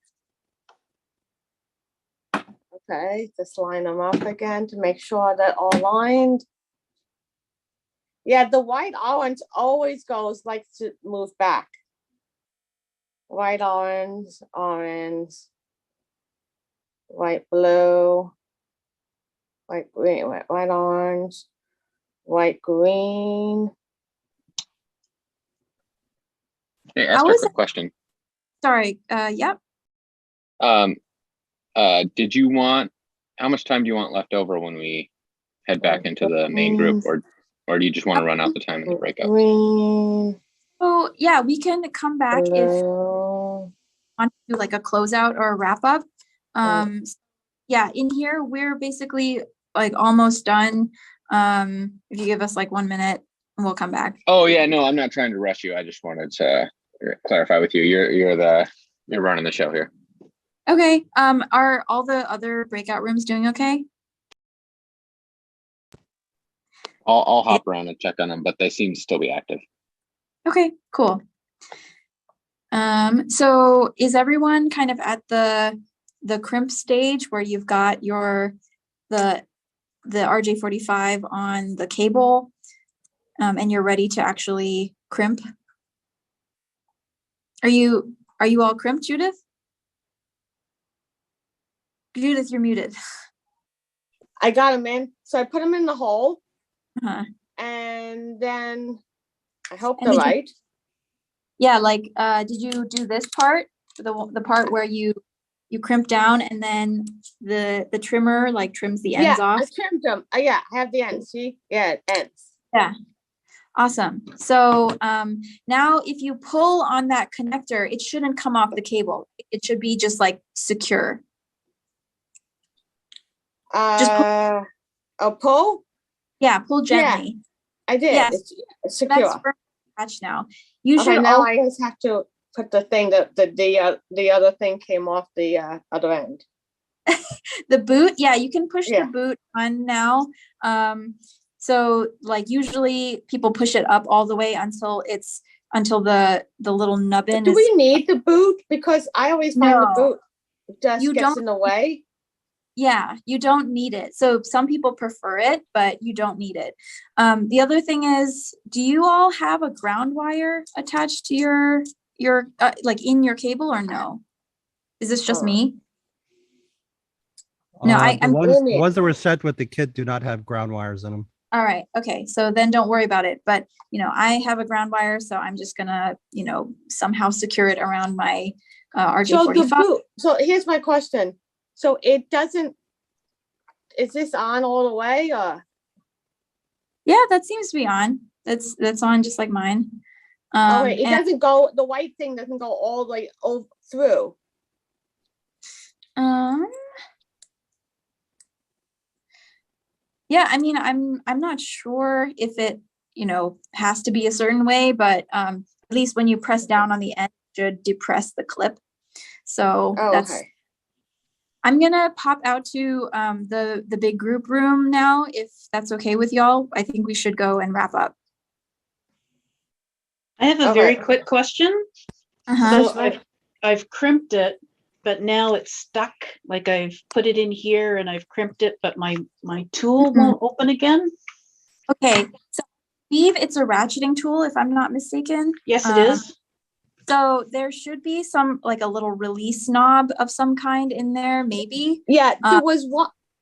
Okay, just line them up again to make sure they're all lined. Yeah, the white orange always goes like to move back. White, orange, orange, white, blue, white, green, white, orange, white, green. Hey, How Esther, is quick question. Sorry, yep. Did you want, how much time do you want left over when we head back into the main group, or do you just want to run out the time in the breakout? Green, Oh yeah, we can come back if blue. want to do like a closeout or a wrap up. Yeah, in here we're basically like almost done. If you give us like 1 minute, and we'll come back. Oh yeah, no, I'm not trying to rush you. I just wanted to clarify with you. You're running the show here. Okay. Are all the other breakout rooms doing okay? I'll hop around and check on them, but they seem to still be active. Okay, cool. So is everyone kind of at the crimp stage where you've got the RJ45 on the cable, and you're ready to actually crimp? Are you all crimped, Judith? Judith, you're muted. I got them in. So I put them in the hole. Uh-huh. And then I hope And they're did you- right. Yeah, like did you do this part, the part where you crimp down and then the trimmer like trims the ends off? I trimmed them. Yeah, I have the ends. See? Yeah, it ends. Yeah. Awesome. So now if you pull on that connector, it shouldn't come off the cable. It should be just like secure. A pull? Yeah, pull gently. I did. Yes. It's secure. That's firm attached now. You Okay, should now I just have to put the thing that the other thing came off the other end. the boot. Yeah, you can push Yeah. the boot on now. So like usually people push it up all the way until the little nubbin Do is. we need the boot? Because I always find the No. boot just You gets don't- in the way. Yeah, you don't need it. So some people prefer it, but you don't need it. The other thing is, do you all have a ground wire attached to your like in your cable or no? Is this just me? No, The I'm ones that were set with the kit do not have ground wires in them. all right. Okay. So then don't worry about it. But, I have a ground wire, so I'm just gonna, somehow secure it around my RJ45. So here's my question. So it doesn't, is this on all the way or? Yeah, that seems to be on. That's on just like mine. Oh, wait, it And, doesn't go, the white thing doesn't go all the way through. yeah, I mean, I'm not sure if it, has to be a certain way, but at least when you press down on the end, it should depress the clip. So Okay. I'm gonna pop out to the big group room now, if that's okay with y'all. I think we should go and wrap up. I have a very quick question. So I've crimped it, but now it's stuck. Like I've put it in here and I've crimped it, but my tool won't open again. Okay, so I believe it's a ratcheting tool, if I'm not mistaken. Yes, it is. So there should be like a little release knob of some kind in there, maybe. Yeah,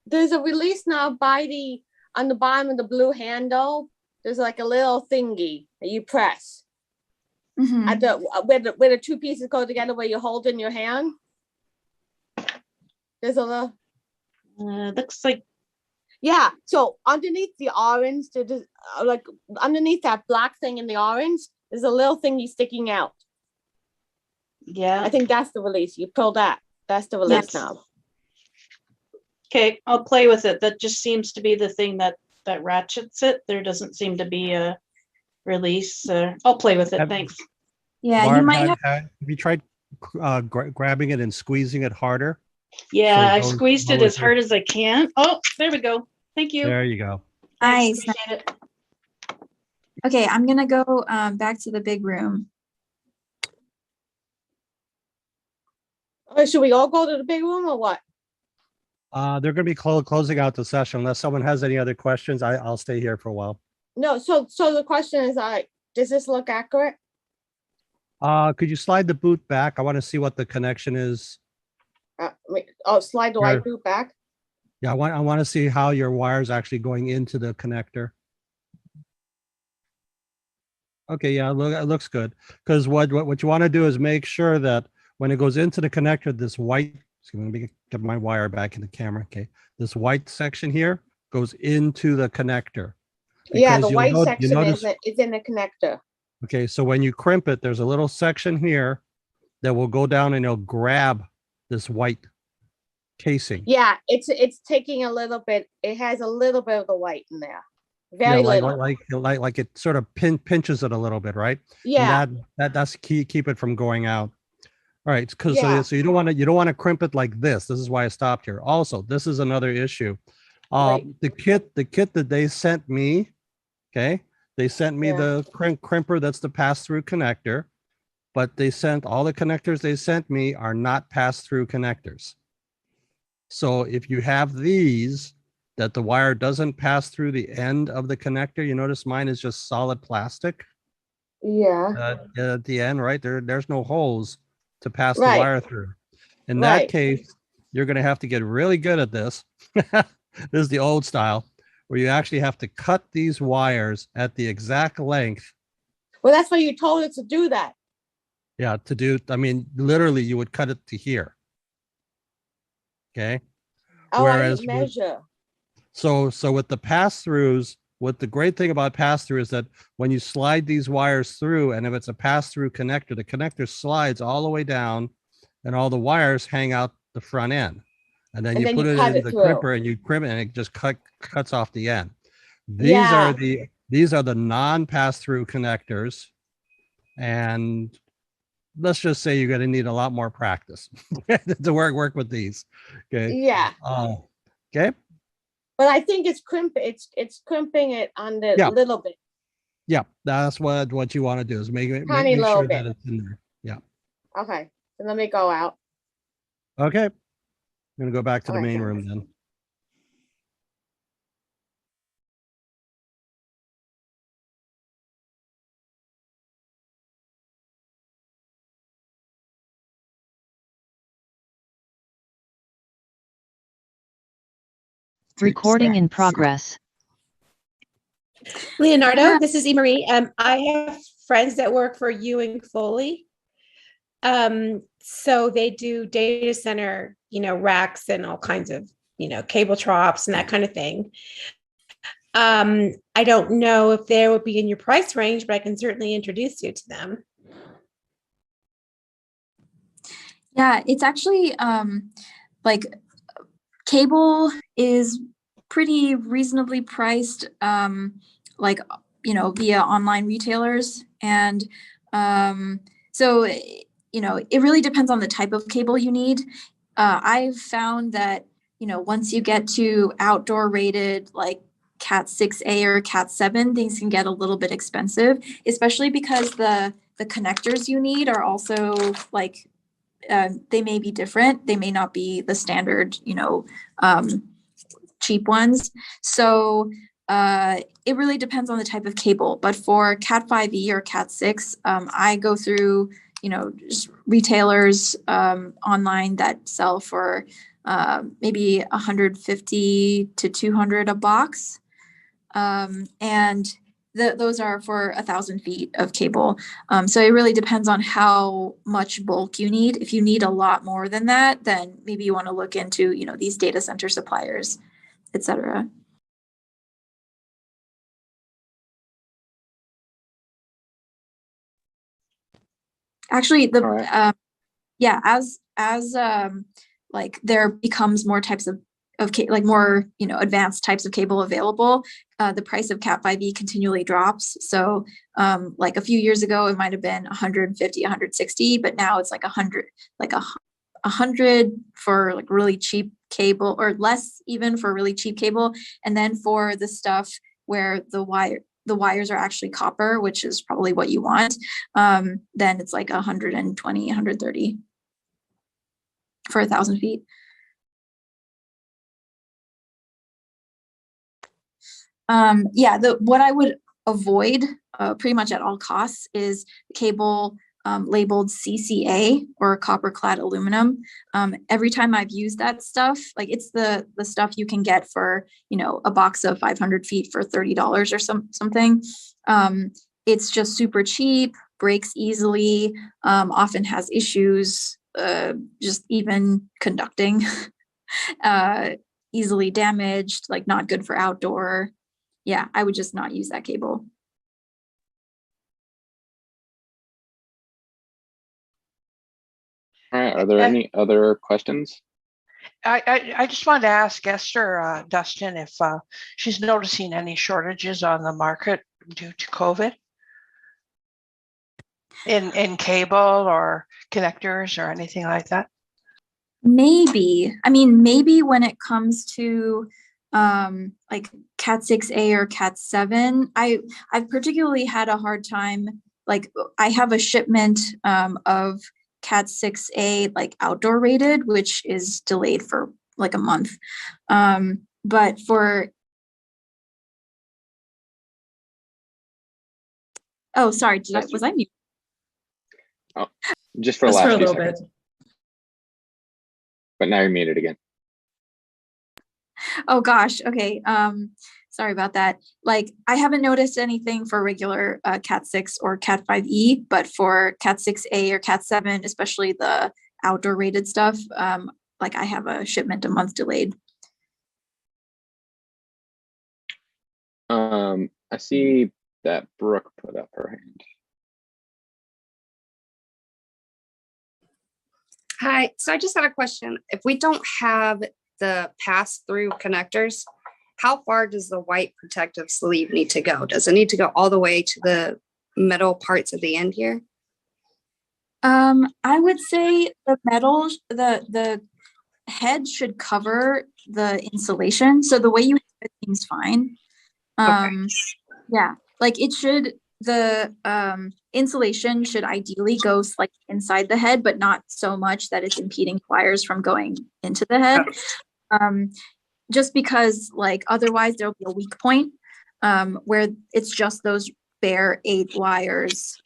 there's a release knob on the bottom of the blue handle. There's like a little thingy that you press. At where the two pieces go together, where you hold in your hand. There's a little. Looks like. Yeah. So underneath the orange, like underneath that black thing in the orange, there's a little thingy sticking out. Yeah. I think that's the release. You pull that. That's the release knob. Okay, I'll play with it. That just seems to be the thing that ratchets it. There doesn't seem to be a release. I'll play with it. Thanks. Yeah, Barb, you might have you tried grabbing it and squeezing it harder? Yeah, So I've squeezed it as hard as I can. Oh, there we go. Thank you. There you go. Thanks, Nice. appreciate it. Okay, I'm gonna go back to the big room. Should we all go to the big room or what? They're going to be closing out the session. Unless someone has any other questions, I'll stay here for a while. No, so the question is, does this look accurate? Could you slide the boot back? I want to see what the connection is. Slide the white boot back. Yeah, I want to see how your wire's actually going into the connector. Okay, yeah, it looks good. Because what you want to do is make sure that when it goes into the connector, this white, let me get my wire back in the camera. Okay, this white section here goes into the connector. Yeah, the white section is in the connector. Okay, so when you crimp it, there's a little section here that will go down and it'll grab this white casing. Yeah, it's taking a little bit. It has a little bit of the white in there. Very little. Like it sort of pinches it a little bit, right? Yeah. And that's key. Keep it from going out. All right, because so you don't want to crimp it like this. This is why I stopped here. Also, this is another issue. The kit that they sent me, okay, they sent me the crimper that's the pass-through connector, but they sent all the connectors they sent me are not pass-through connectors. So if you have these that the wire doesn't pass through the end of the connector, you notice mine is just solid plastic. Yeah. At the end, right there's no holes to pass the wire through. In that case, you're going to have to get really good at this. This is the old style, where you actually have to cut these wires at the exact length. Well, that's why you told us to do that. Yeah, I mean, literally, you would cut it to here. Okay. Oh, whereas I didn't measure. So with the pass-throughs, what the great thing about pass-through is that when you slide these wires through, and if it's a pass-through connector, the connector slides all the way down and all the wires hang out the front end. And then you put it in the crimper and you crimp it and it just cuts off the end. These are the non-pass-through connectors. And let's just say you're going to need a lot more practice to work with these. Okay. Yeah. Okay. But I think it's crimping it on the little bit. Yeah, that's what you want to do is make Tiny make little sure bit. that it's in there. Yeah. Okay. So let me go out. Okay. I'm gonna go back to the main room then. Recording in progress. Leonardo, this is Marie. I have friends that work for Ewing Foley. So they do data center, racks and all kinds of, cable troughs and that kind of thing. I don't know if they would be in your price range, but I can certainly introduce you to them. Yeah, it's actually like cable is pretty reasonably priced, like, via online retailers. And so, it really depends on the type of cable you need. I've found that, once you get to outdoor rated, like Cat 6A or Cat 7, things can get a little bit expensive, especially because the connectors you need are also like, they may be different. They may not be the standard, cheap ones. So it really depends on the type of cable. But for Cat 5e or Cat 6, I go through, just retailers online that sell for maybe 150 to 200 a box. And those are for 1,000 feet of cable. So it really depends on how much bulk you need. If you need a lot more than that, then maybe you want to look into, these data center suppliers, et cetera. Actually, as like there becomes more types of like more, advanced types of cable available, the price of Cat 5e continually drops. So like a few years ago, it might have been 150, 160, but now it's like 100, like 100 for like really cheap cable, or less even for really cheap cable. And then for the stuff where the wires are actually copper, which is probably what you want, then it's like 120, 130 for 1,000 feet. What I would avoid pretty much at all costs is cable labeled CCA or copper clad aluminum. Every time I've used that stuff, like it's the stuff you can get for, a box of 500 feet for $30 or something. It's just super cheap, breaks easily, often has issues, just even conducting, easily damaged, like not good for outdoor. Yeah, I would just not use that cable. All right, are there any other questions? I just wanted to ask Esther, Dustin, if she's noticing any shortages on the market due to COVID in cable or connectors or anything like that. Maybe. I mean, maybe when it comes to like Cat 6A or Cat 7, I've particularly had a hard time. Like I have a shipment of Cat 6A like outdoor rated, which is delayed for like a month. But for sorry, was I muted? Oh, just for the last few seconds. But now you're muted again. Oh gosh. Okay. Sorry about that. Like I haven't noticed anything for regular Cat 6 or Cat 5e, but for Cat 6A or Cat 7, especially the outdoor rated stuff, like I have a shipment a month delayed. I see that Brooke put up her hand. Hi, so I just had a question. If we don't have the pass-through connectors, how far does the white protective sleeve need to go? Does it need to go all the way to the metal parts at the end here? I would say the metal, the head should cover the insulation. So the way you have it seems fine. Yeah, like it should, the insulation should ideally go like inside the head, but not so much that it's impeding wires from going into the head. Just because like otherwise there'll be a weak point where it's just those bare 8 wires,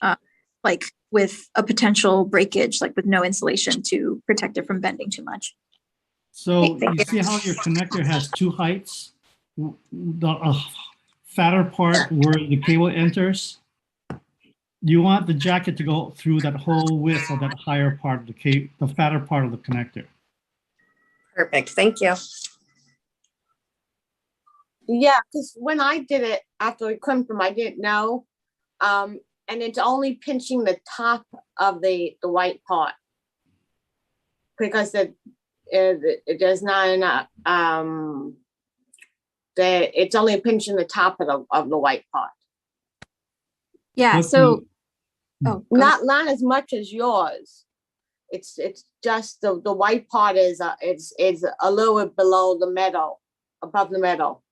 like with a potential breakage, like with no insulation to protect it from bending too much. So you see how your connector has two heights? The fatter part where the cable enters. You want the jacket to go through that whole width of that higher part of the cable, the fatter part of the connector. Perfect. Thank you. Yeah, because when I did it after we crimped them, I didn't know. And it's only pinching the top of the white part. Because it does not enough. It's only pinching the top of the white part. Yeah, What so Not as much as yours. It's just the white part is a little bit below the metal, above the metal.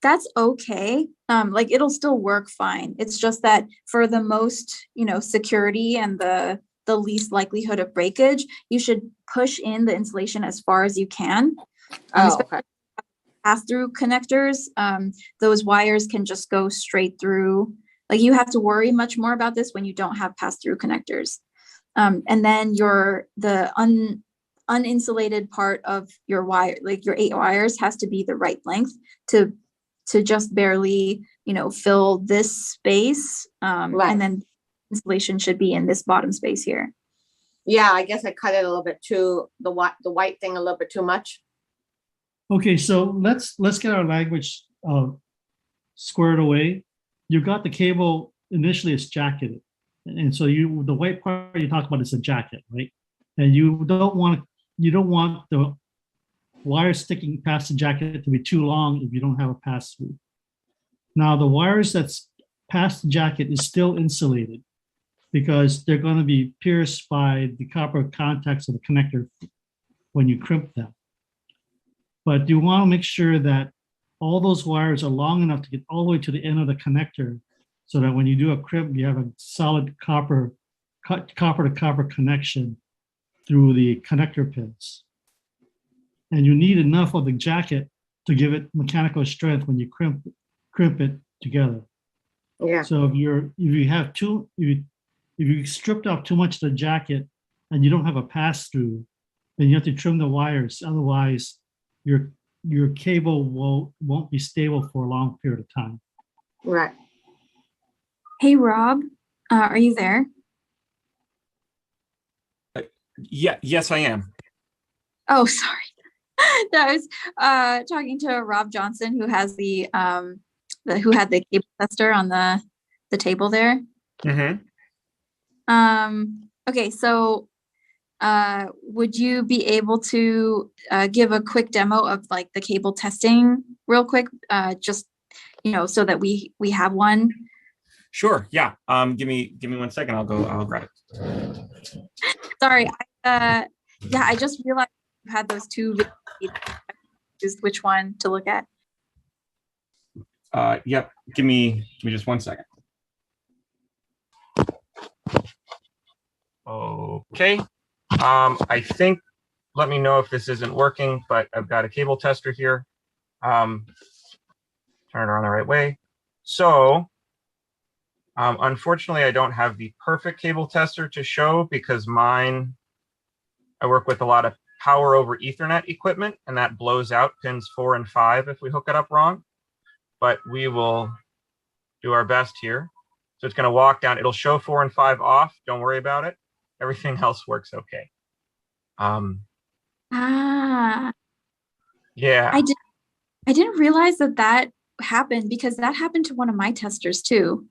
that's okay. Like it'll still work fine. It's just that for the most, security and the least likelihood of breakage, you should push in the insulation as far as you can. Okay. Pass-through connectors, those wires can just go straight through. Like you have to worry much more about this when you don't have pass-through connectors. And then the uninsulated part of your wire, like your 8 wires, has to be the right length to just barely, fill this space. Right. And then insulation should be in this bottom space here. Yeah, I guess I cut it a little bit too, the white thing a little bit too much. Okay, so let's get our language squared away. You got the cable initially it's jacketed, and so the white part you talk about is a jacket, right? And you don't want the wire sticking past the jacket to be too long if you don't have a pass through. Now the wires that's past the jacket is still insulated because they're going to be pierced by the copper contacts of the connector when you crimp them. But you want to make sure that all those wires are long enough to get all the way to the end of the connector so that when you do a crimp, you have a solid copper to copper connection through the connector pins. And you need enough of the jacket to give it mechanical strength when you crimp it together. Yeah. So if you stripped off too much of the jacket and you don't have a pass through, then you have to trim the wires. Otherwise, your cable won't be stable for a long period of time. Right. Hey, Rob, are you there? Yes, I am. Oh, sorry. That was talking to Rob Johnson, who has who had the cable tester on the table there. Mm-hmm. Okay, so would you be able to give a quick demo of like the cable testing real quick, just so that we have one? Sure. Yeah. Give me 1 second. I'll grab it. Sorry. Yeah, I just realized you had those two. Which one to look at? Yep. Give me just 1 second. Okay. I think, let me know if this isn't working, but I've got a cable tester here. Turn it around the right way. So, unfortunately, I don't have the perfect cable tester to show because I work with a lot of power over Ethernet equipment, and that blows out pins 4 and 5 if we hook it up wrong. But we will do our best here. So it's going to walk down. It'll show 4 and 5 off. Don't worry about it. Everything else works okay. Yeah. I didn't realize that happened because that happened to one of my testers too.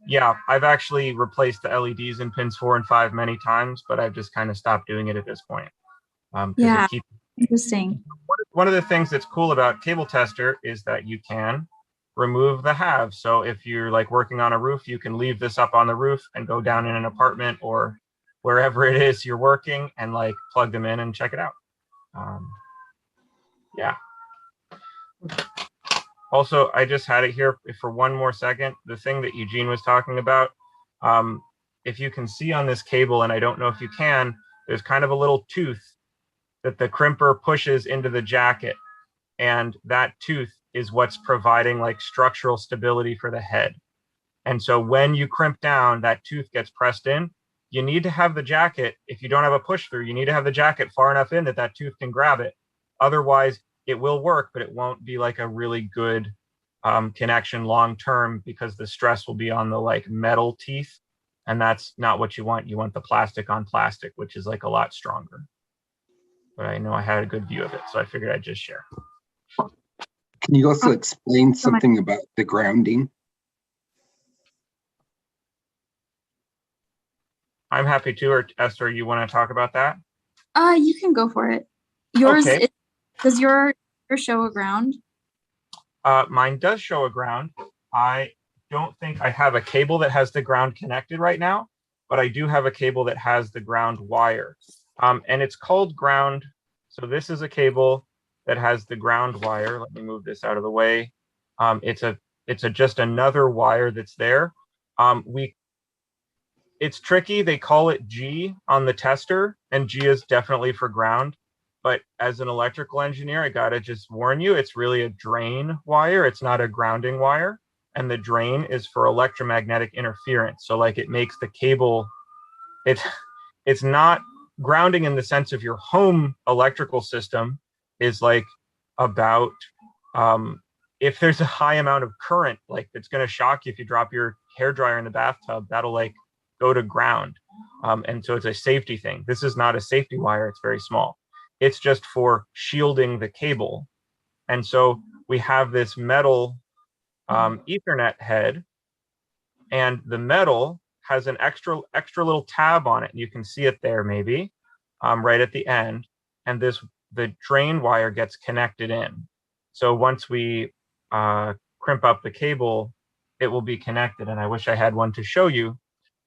Yeah, I've actually replaced the LEDs in pins 4 and 5 many times, but I've just kind of stopped doing it at this point. Yeah, interesting. One of the things that's cool about cable tester is that you can remove the halves. So if you're like working on a roof, you can leave this up on the roof and go down in an apartment or wherever it is you're working and like plug them in and check it out. Yeah. Also, I just had it here for 1 more second. The thing that Eugene was talking about, if you can see on this cable, and I don't know if you can, there's kind of a little tooth that the crimper pushes into the jacket. And that tooth is what's providing like structural stability for the head. And so when you crimp down, that tooth gets pressed in you need to have the jacket. If you don't have a push through, you need to have the jacket far enough in that that tooth can grab it. Otherwise, it will work, but it won't be like a really good connection long term, because the stress will be on the like metal teeth, and that's not what you want. You want the plastic on plastic, which is like a lot stronger. But I know I had a good view of it, so I figured I'd just share. Can you also explain something about the grounding? I'm happy to. Or Esther, you want to talk about that? You can go for it. Yours Okay. Does your show a ground? Mine does show a ground. I don't think I have a cable that has the ground connected right now, but I do have a cable that has the ground wire. And it's called ground. So this is a cable that has the ground wire. Let me move this out of the way. It's just another wire that's there. It's tricky. They call it G on the tester, and G is definitely for ground. But as an electrical engineer, I gotta just warn you, it's really a drain wire. It's not a grounding wire. And the drain is for electromagnetic interference. So like it makes the cable, it's not grounding in the sense of your home electrical system is like about, if there's a high amount of current, like it's gonna shock you if you drop your hairdryer in the bathtub, that'll like go to ground. And so it's a safety thing. This is not a safety wire, it's very small. It's just for shielding the cable. And so we have this metal Ethernet head, and the metal has an extra little tab on it. You can see it there maybe, right at the end. And the drain wire gets connected in. So once we crimp up the cable, it will be connected. And I wish I had one to show you.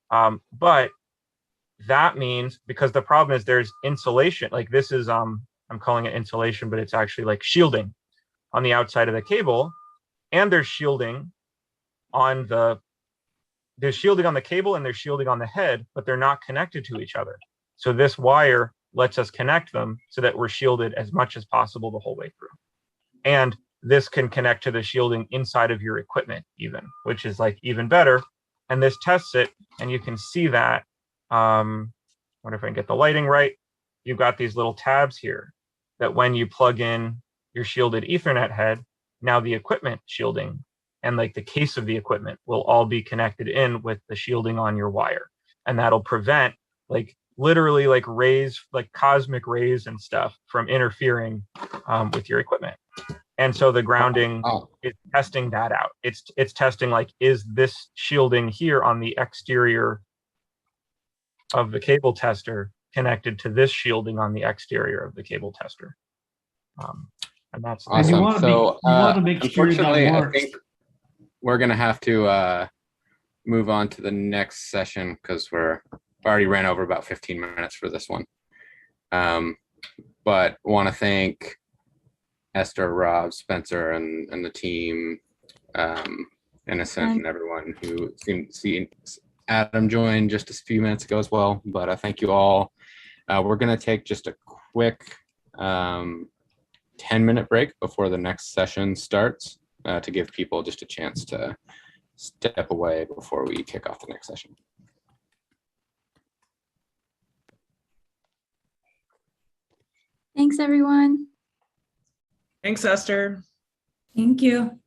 But that means, because the problem is there's insulation, like this is, I'm calling it insulation, but it's actually like shielding on the outside of the cable. And there's shielding on the cable, and there's shielding on the head, but they're not connected to each other. So this wire lets us connect them so that we're shielded as much as possible the whole way through. And this can connect to the shielding inside of your equipment even, which is like even better. And this tests it, and you can see that, wonder if I can get the lighting right. You've got these little tabs here that when you plug in your shielded Ethernet head, now the equipment shielding and like the case of the equipment will all be connected in with the shielding on your wire. And that'll prevent like literally like rays, like cosmic rays and stuff from interfering with your equipment. And so the grounding is testing that out. It's testing like, is this shielding here on the exterior of the cable tester connected to this shielding on the exterior of the cable tester? And that's awesome. You want to make sure unfortunately, that I works. think we're gonna have to move on to the next session because we're already ran over about 15 minutes for this one. But want to thank Esther, Rob, Spencer, and the team, Innocent, and everyone who seemed to see Adam join just a few minutes ago as well. But thank you all. We're going to take just a quick 10-minute break before the next session starts to give people just a chance to step away before we kick off the next session. Thanks, everyone. Thanks, Esther. Thank you.